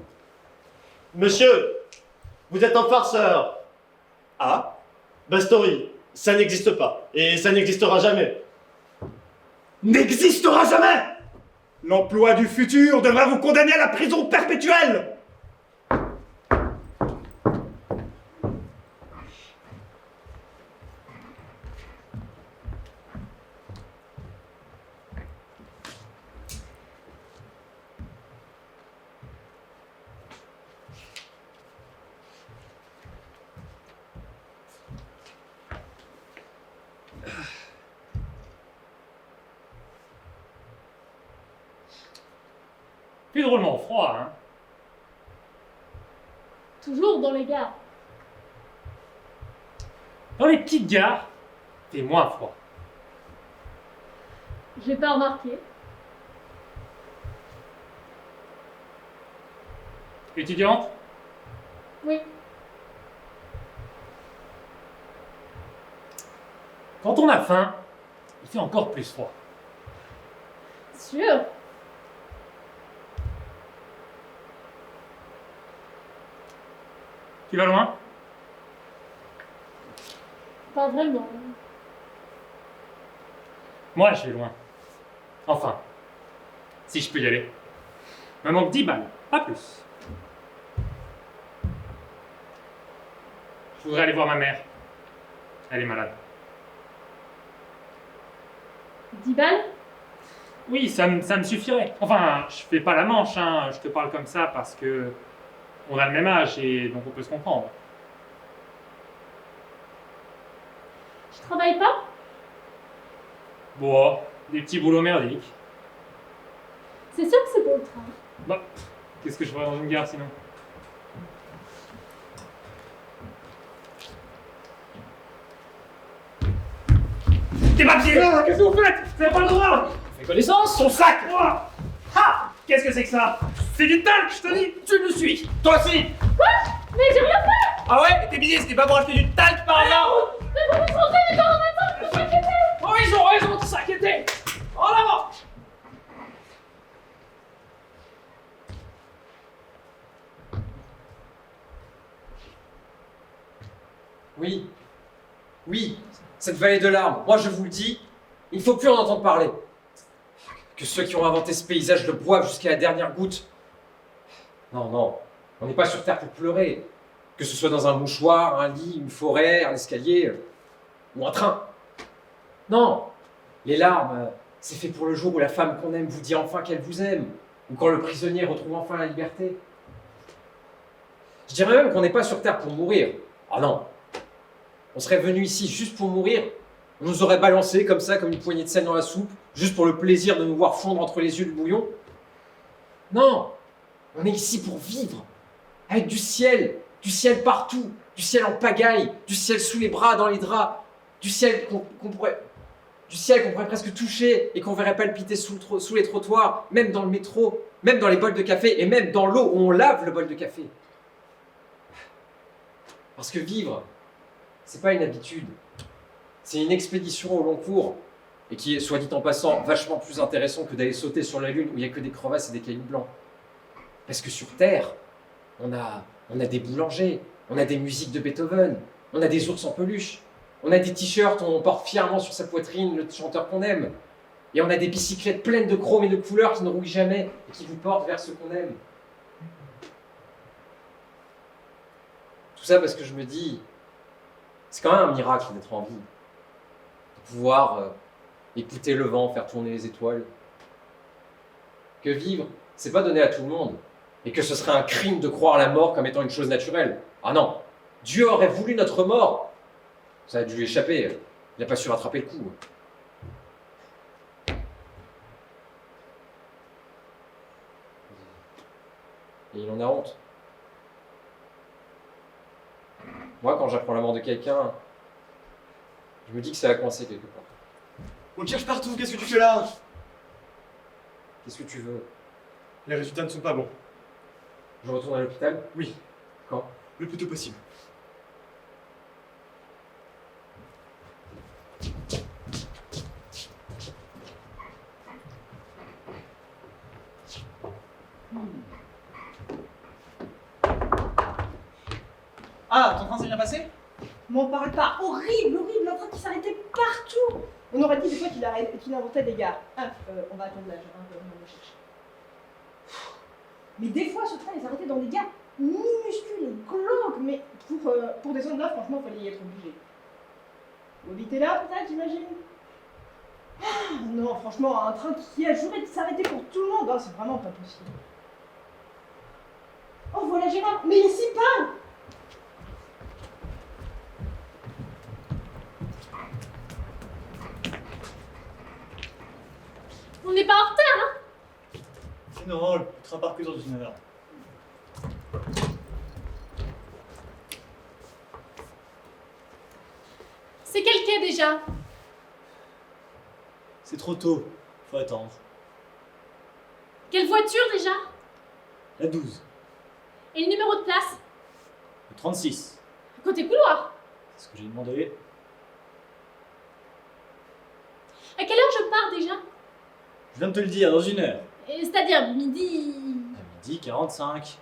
Monsieur, vous êtes un farceur. Ah, Bastorie, ça n'existe pas. Et ça n'existera jamais. n'existera jamais. L'emploi du futur devra vous condamner à la prison perpétuelle. Plus drôlement froid, hein. Toujours dans les gares. Dans les petites gares, c'est moins froid. J'ai pas remarqué. Étudiante, Oui. quand on a faim, il fait encore plus froid. Sûr. Tu vas loin? Pas vraiment. Moi, je vais loin. Enfin, si je peux y aller. Me manque 10 balles, pas plus. Je voudrais aller voir ma mère. Elle est malade. 10 balles? Oui, ça me suffirait. Enfin, je fais pas la manche, hein. Je te parle comme ça parce que on a le même âge et donc on peut se comprendre. Je travaille pas? Bon, des petits boulots merdiques. C'est sûr que c'est pour le train. Bah, qu'est-ce que je ferais dans une gare sinon? Tes papiers! Qu'est-ce que vous faites? Vous n'avez pas le droit! Fais connaissance! Son sac! Ha! Qu'est-ce que c'est que ça? C'est du talc, je te dis! Tu le suis! Toi aussi! Mais j'ai rien fait! Ah ouais? Et tes billets, c'était pas pour acheter du talc par hasard? Mais vous me trompez, les parents d'attente, faut s'inquiéter! Oh, ils ont raison de s'inquiéter! En avant! Oui. Oui, cette vallée de larmes, moi je vous le dis, il ne faut plus en entendre parler. Que ceux qui ont inventé ce paysage le boivent jusqu'à la dernière goutte. Non, non, on n'est pas sur Terre pour pleurer. Que ce soit dans un mouchoir, un lit, une forêt, un escalier, ou un train. Non, les larmes, c'est fait pour le jour où la femme qu'on aime vous dit enfin qu'elle vous aime, ou quand le prisonnier retrouve enfin la liberté. Je dirais même qu'on n'est pas sur Terre pour mourir. Ah non. On serait venu ici juste pour mourir, on nous aurait balancé comme ça, comme une poignée de sel dans la soupe, juste pour le plaisir de nous voir fondre entre les yeux le bouillon. Non, on est ici pour vivre, avec du ciel partout, du ciel en pagaille, du ciel sous les bras, dans les draps, du ciel qu'on pourrait presque toucher et qu'on verrait palpiter sous les trottoirs, même dans le métro, même dans les bols de café et même dans l'eau où on lave le bol de café. Parce que vivre, c'est pas une habitude, c'est une expédition au long cours, et qui est, soit dit en passant, vachement plus intéressant que d'aller sauter sur la Lune où il n'y a que des crevasses et des cailloux blancs. Parce que sur Terre, on a des boulangers, on a des musiques de Beethoven, on a des ours en peluche, on a des t-shirts où on porte fièrement sur sa poitrine le chanteur qu'on aime, et on a des bicyclettes pleines de chromes et de couleurs qui ne rouillent jamais et qui vous portent vers ce qu'on aime. Tout ça parce que je me dis, c'est quand même un miracle d'être en vie, de pouvoir écouter le vent, faire tourner les étoiles. Que vivre, c'est pas donné à tout le monde, et que ce serait un crime de croire la mort comme étant une chose naturelle. Ah non, Dieu aurait voulu notre mort. Ça a dû lui échapper, il n'a pas su rattraper le coup. Et il en a honte. Moi, quand j'apprends la mort de quelqu'un, je me dis que ça a coincé quelque part. On te cherche partout, qu'est-ce que tu fais là? Qu'est-ce que tu veux? Les résultats ne sont pas bons. Je retourne à l'hôpital? Oui. Quand? Le plus tôt possible. Ah, ton train s'est bien passé? M'en parle pas, horrible, horrible, un train qui s'arrêtait partout. On aurait dit des fois qu'il inventait des gares. On va attendre là, on va le chercher. Mais des fois, ce train, il s'arrêtait dans des gares minuscules et glauques, mais pour descendre là, franchement, il fallait y être obligé. Vous habitez là, peut-être, j'imagine? Ah, non, franchement, un train qui a juré de s'arrêter pour tout le monde, c'est vraiment pas possible. Oh, voilà Gérard, mais ici pas! On n'est pas en retard, hein? Non, le train part que dans 1 heure. C'est quel quai déjà? C'est trop tôt, faut attendre. Quelle voiture déjà? La 12, Et le numéro de place? le 36, Côté couloir. c'est ce que j'ai demandé. À quelle heure je pars déjà? Je viens de te le dire, dans 1 heure. C'est-à-dire midi... À midi 45.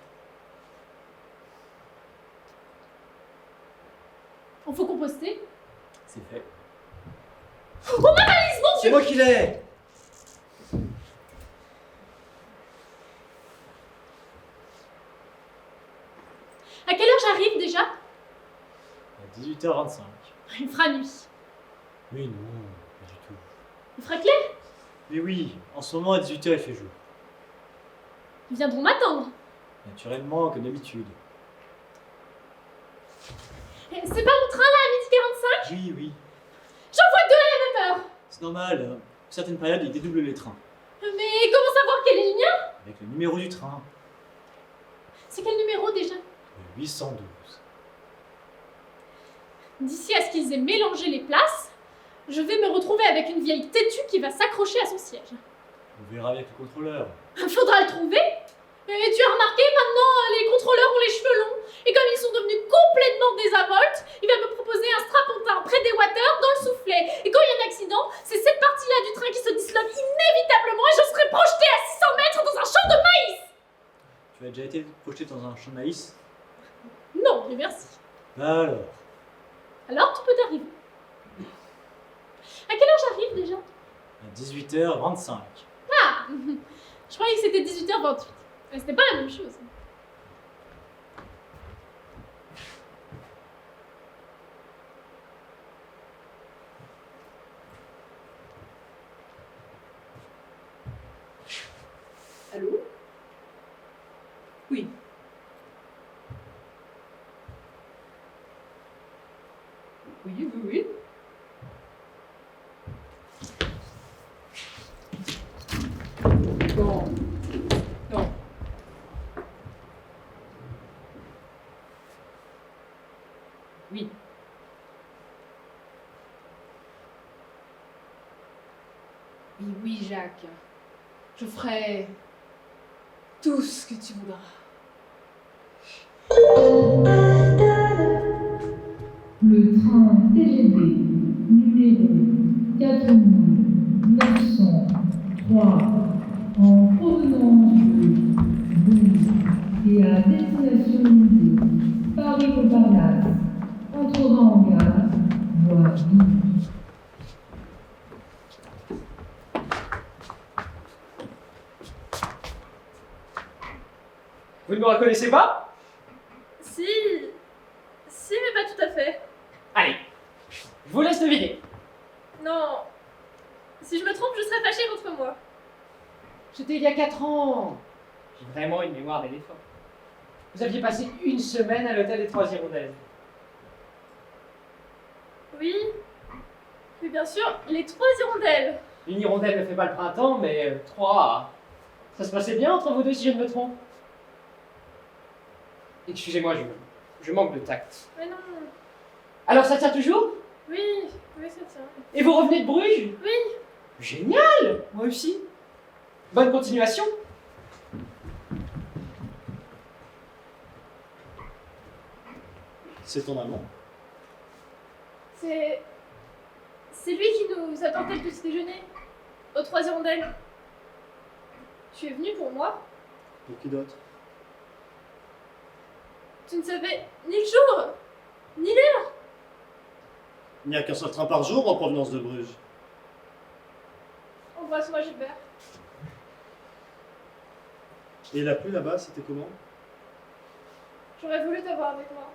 On faut composter. C'est fait. Oh ma valise, mon C'est Dieu! moi qui l'ai! À quelle heure j'arrive déjà? À 18h25. Il fera nuit. Oui, non, pas du tout. Il fera clair? Mais oui, en ce moment à 18h il fait jour. Ils viendront m'attendre. Naturellement, comme d'habitude. C'est pas mon train là à 12h45? Oui, oui. J'en vois deux à la même heure. C'est normal, hein. Pour certaines périodes, il dédouble les trains. Mais comment savoir quel est le mien? Avec le numéro du train, C'est quel numéro déjà? le 812. D'ici à ce qu'ils aient mélangé les places, je vais me retrouver avec une vieille têtue qui va s'accrocher à son siège. On verra avec le contrôleur. Faudra le trouver. Et tu as remarqué, maintenant, les contrôleurs ont les cheveux longs. Et comme ils sont devenus complètement désinvoltes, il va me proposer un strapontin près des water dans le soufflet. Et quand il y a un accident, c'est cette partie-là du train qui se disloque inévitablement et je serai projetée à 600 mètres dans un champ de maïs. Tu as déjà été projeté dans un champ de maïs? Non, mais merci. Bah alors. Alors, tu peux t'arriver. À quelle heure j'arrive déjà? À 18h25. Ah Je croyais que c'était 18h28. Mais c'était pas la même chose. Allô? Oui. Oui, oui, oui. Non. Non. Oui. Oui, oui, Jacques. Je ferai tout ce que tu voudras. Le train TGV numéro 4903 en provenance de Bruges et à destination de Paris-Montparnasse entrera en gare, voie 12. Vous ne me reconnaissez pas? Si, mais pas tout à fait. Allez, je vous laisse deviner. Non. Si je me trompe, je serai fâchée contre moi. C'était il y a 4 ans. J'ai vraiment une mémoire d'éléphant. Vous aviez passé une semaine à l'hôtel des Trois Hirondelles. Oui. Mais bien sûr, les Trois Hirondelles. Une hirondelle ne fait pas le printemps, mais 3. Ça se passait bien entre vous deux si je ne me trompe? Excusez-moi, je manque de tact. Mais non. Alors ça tient toujours? Oui, ça tient. Et vous revenez de Bruges? Oui. Génial! Moi aussi. Bonne continuation. C'est ton amant? C'est lui qui nous a porté le petit déjeuner. Aux Trois Hirondelles. Tu es venu pour moi? Pour qui d'autre? Tu ne savais ni le jour, ni l'heure. Il n'y a qu'un seul train par jour en provenance de Bruges. Embrasse-moi, Gilbert. Et la pluie là-bas, c'était comment? J'aurais voulu t'avoir avec moi.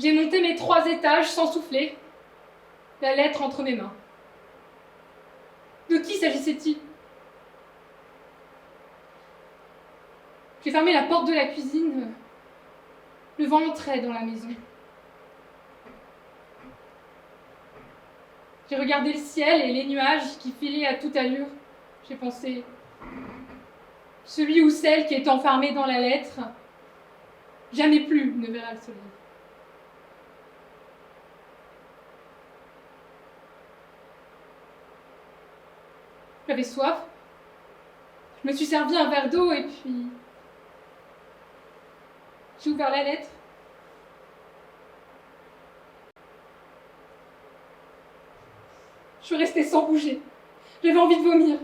J'ai monté mes 3 étages sans souffler, la lettre entre mes mains. De qui s'agissait-il? J'ai fermé la porte de la cuisine. Le vent entrait dans la maison. J'ai regardé le ciel et les nuages qui filaient à toute allure. J'ai pensé, celui ou celle qui est enfermé dans la lettre, jamais plus ne verra le soleil. J'avais soif. Je me suis servi un verre d'eau et puis j'ai ouvert la lettre. Je suis restée sans bouger. J'avais envie de vomir.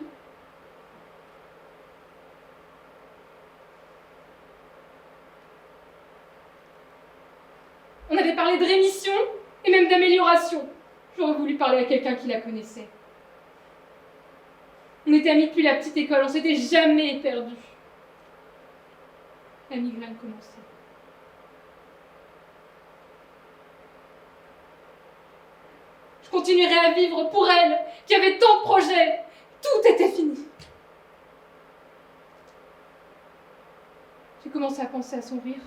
avait parlé de rémission et même d'amélioration. J'aurais voulu parler à quelqu'un qui la connaissait. On était amis depuis la petite école, on s'était jamais perdus. La migraine commençait. Je continuerai à vivre pour elle, qui avait tant de projets. Tout était fini. J'ai commencé à penser à son rire.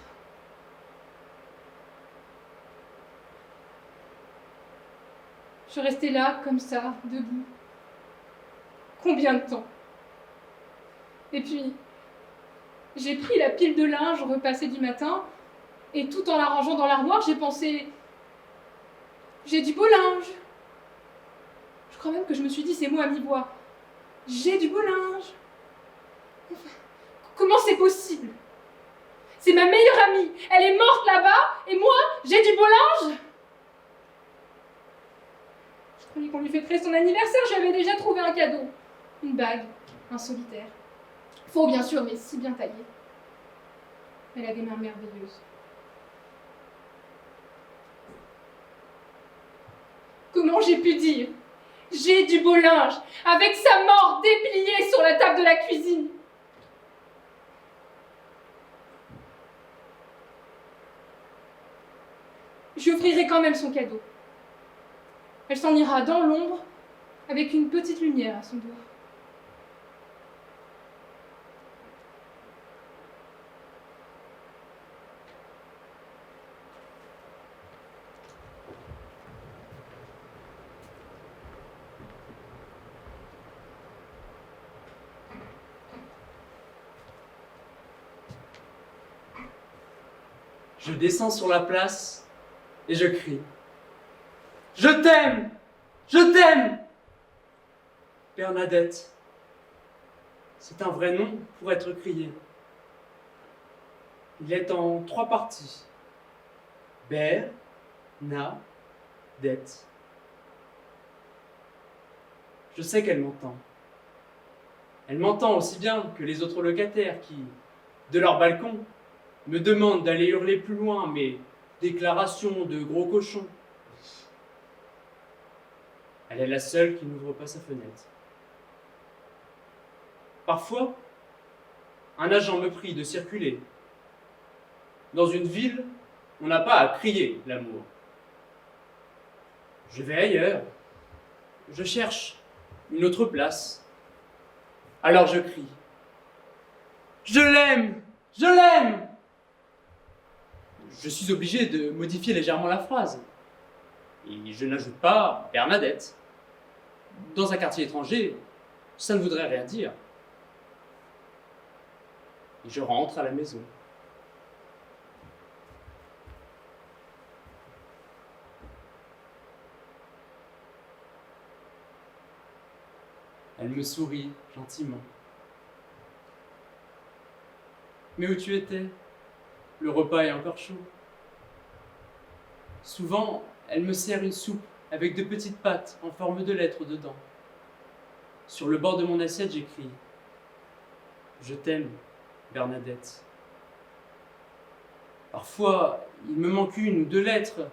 Je suis restée là, comme ça, debout. Combien de temps? Et puis, j'ai pris la pile de linge repassée du matin, et tout en la rangeant dans l'armoire, j'ai pensé... J'ai du beau linge. Je crois même que je me suis dit ces mots à mi-voix. J'ai du beau linge. Comment c'est possible? C'est ma meilleure amie. Elle est morte là-bas, et moi, j'ai du beau linge. Je croyais qu'on lui fêterait son anniversaire, j'avais déjà trouvé un cadeau. Une bague, un solitaire. Faux bien sûr, mais si bien taillé. Elle a des mains merveilleuses. Comment j'ai pu dire « J'ai du beau linge » avec sa mort dépliée sur la table de la cuisine? Je lui offrirai quand même son cadeau. Elle s'en ira dans l'ombre avec une petite lumière à son doigt. Je descends sur la place et je crie. Je t'aime! Je t'aime! Bernadette. C'est un vrai nom pour être crié. Il est en 3 parties. Ber-na-dette. Je sais qu'elle m'entend. Elle m'entend aussi bien que les autres locataires qui, de leur balcon, me demandent d'aller hurler plus loin mes déclarations de gros cochons. Elle est la seule qui n'ouvre pas sa fenêtre. Parfois, un agent me prie de circuler. Dans une ville, on n'a pas à crier l'amour. Je vais ailleurs. Je cherche une autre place. Alors je crie. Je l'aime! Je l'aime! Je suis obligé de modifier légèrement la phrase. Et je n'ajoute pas Bernadette. Dans un quartier étranger, ça ne voudrait rien dire. Et je rentre à la maison. Elle me sourit gentiment. Mais où tu étais? Le repas est encore chaud. Souvent, elle me sert une soupe avec de petites pâtes en forme de lettres dedans. Sur le bord de mon assiette, j'écris « Je t'aime, Bernadette ». Parfois, il me manque 1 ou 2 lettres,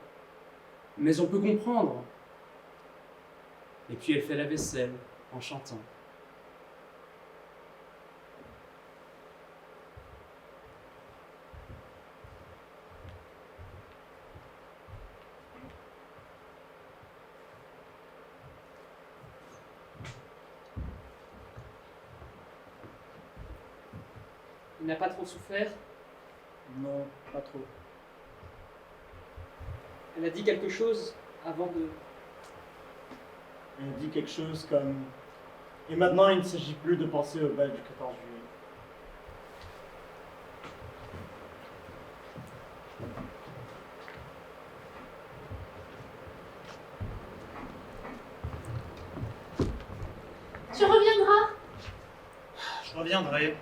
mais on peut comprendre. Et puis elle fait la vaisselle en chantant. Il n'a pas trop souffert? Non, pas trop. Elle a dit quelque chose avant de... Elle a dit quelque chose comme... Et maintenant, il ne s'agit plus de penser au bal du 14 juillet. Tu reviendras. Je reviendrai.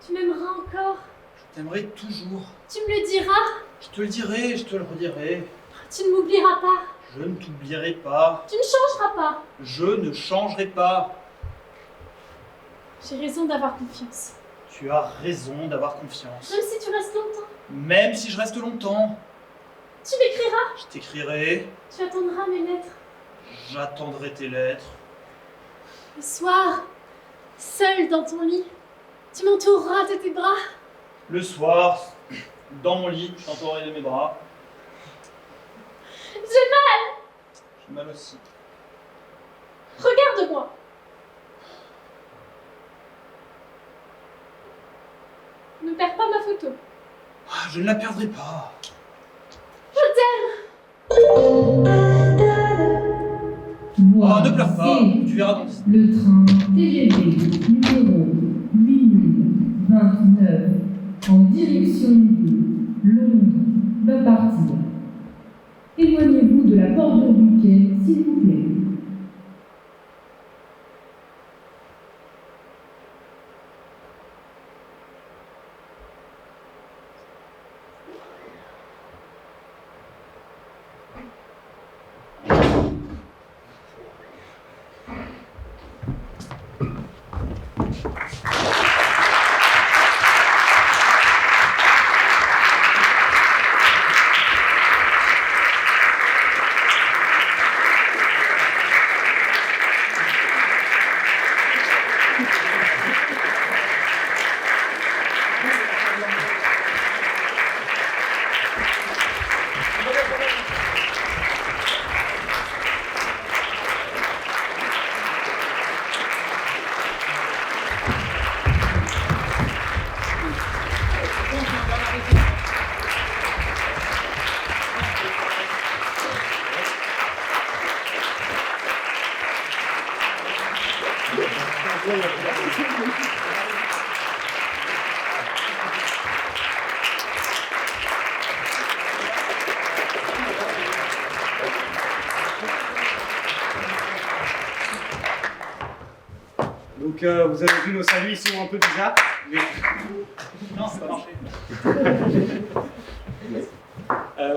Tu m'aimeras encore. Je t'aimerai toujours. Tu me le diras. Je te le dirai, je te le redirai. Tu ne m'oublieras pas. Je ne t'oublierai pas. Tu ne changeras pas. Je ne changerai pas. J'ai raison d'avoir confiance. Tu as raison d'avoir confiance. Même si tu restes longtemps. Même si je reste longtemps. Tu m'écriras. Je t'écrirai, Tu attendras mes lettres. j'attendrai tes lettres. Le soir, seul dans ton lit, tu m'entoureras de tes bras. Le soir, dans mon lit, je t'entourerai de mes bras. J'ai mal. J'ai mal aussi. Regarde-moi. Ne perds pas ma photo. Ah, je ne la perdrai pas. Je t'aime. Voie Oh, ne pleure pas, C, tu verras dans 10. le train TGV numéro 8029 en direction de Londres va partir. Éloignez-vous de la bordure du quai, s'il vous plaît. Donc vous avez vu nos saluts, ils sont un peu bizarres. Mais... Non, ça va marcher.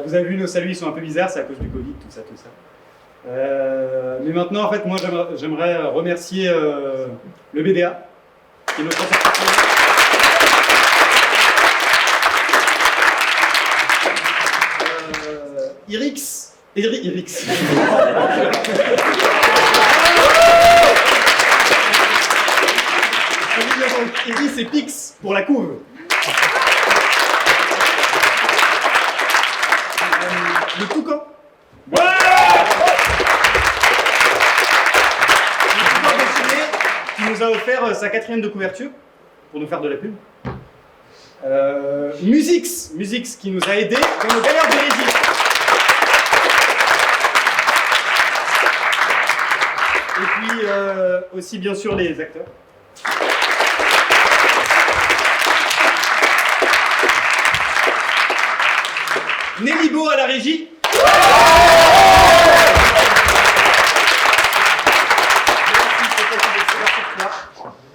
Vous avez vu nos saluts, ils sont un peu bizarres, c'est à cause du Covid, tout ça, tout ça. Mais maintenant, en fait, moi, j'aimerais remercier le BDA, qui est notre association. Irix. Iris et Pix pour la couve. Le toucan. Le toucan dessiné qui nous a offert sa 4e de couverture pour nous faire de la pub. Musix qui nous a aidés dans nos galères de régie. Et puis aussi bien sûr les acteurs. Nelly Beau à la régie.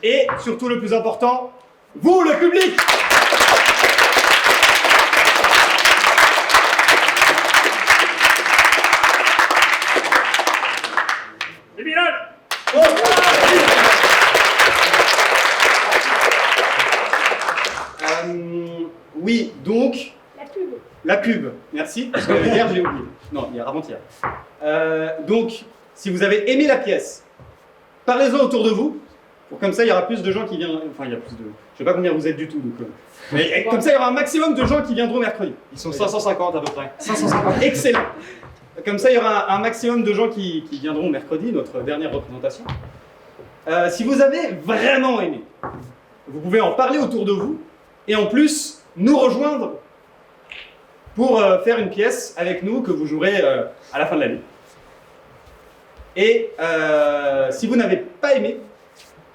Et surtout le plus important, vous le public. Les Bilal. Oui, donc... La pub, merci, parce que hier j'ai oublié. Non, hier, avant-hier. Donc, si vous avez aimé la pièce, parlez-en autour de vous, pour comme ça il y aura plus de gens qui viendront. Enfin, il y a plus de. Je sais pas combien vous êtes du tout, donc. Mais comme ça il y aura un maximum de gens qui viendront mercredi. Ils sont 550 à peu près. 550. Excellent. Comme ça il y aura un maximum de gens qui viendront mercredi, notre dernière représentation. Si vous avez vraiment aimé, vous pouvez en parler autour de vous et en plus nous rejoindre pour faire une pièce avec nous que vous jouerez à la fin de l'année. Et si vous n'avez pas aimé,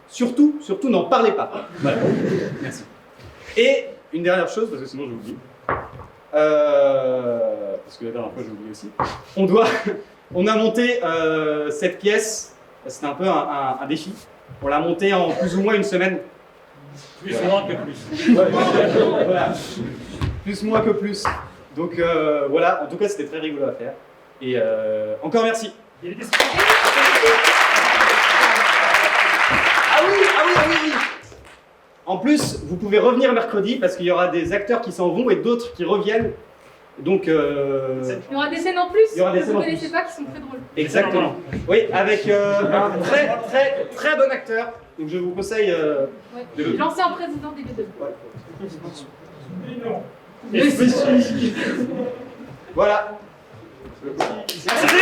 surtout n'en parlez pas. Voilà. Merci. Et une dernière chose, parce que sinon j'ai oublié. Parce que la dernière fois j'ai oublié aussi. On a monté cette pièce, c'était un peu un défi. On l'a montée en plus ou moins une semaine. Plus ou moins que plus. Ouais, voilà. Plus moins que plus. Donc voilà, en tout cas c'était très rigolo à faire. Et encore merci. Il y a des Ah oui. En plus, vous pouvez revenir mercredi parce qu'il y aura des acteurs qui s'en vont et d'autres qui reviennent Donc, Il y aura des scènes en plus Il y aura des que scènes vous en ne connaissez plus. pas qui sont très drôles. exactement. Oui, avec un très bon acteur. Donc je vous conseille Ouais. de... L'ancien président des B2. Voilà. Merci.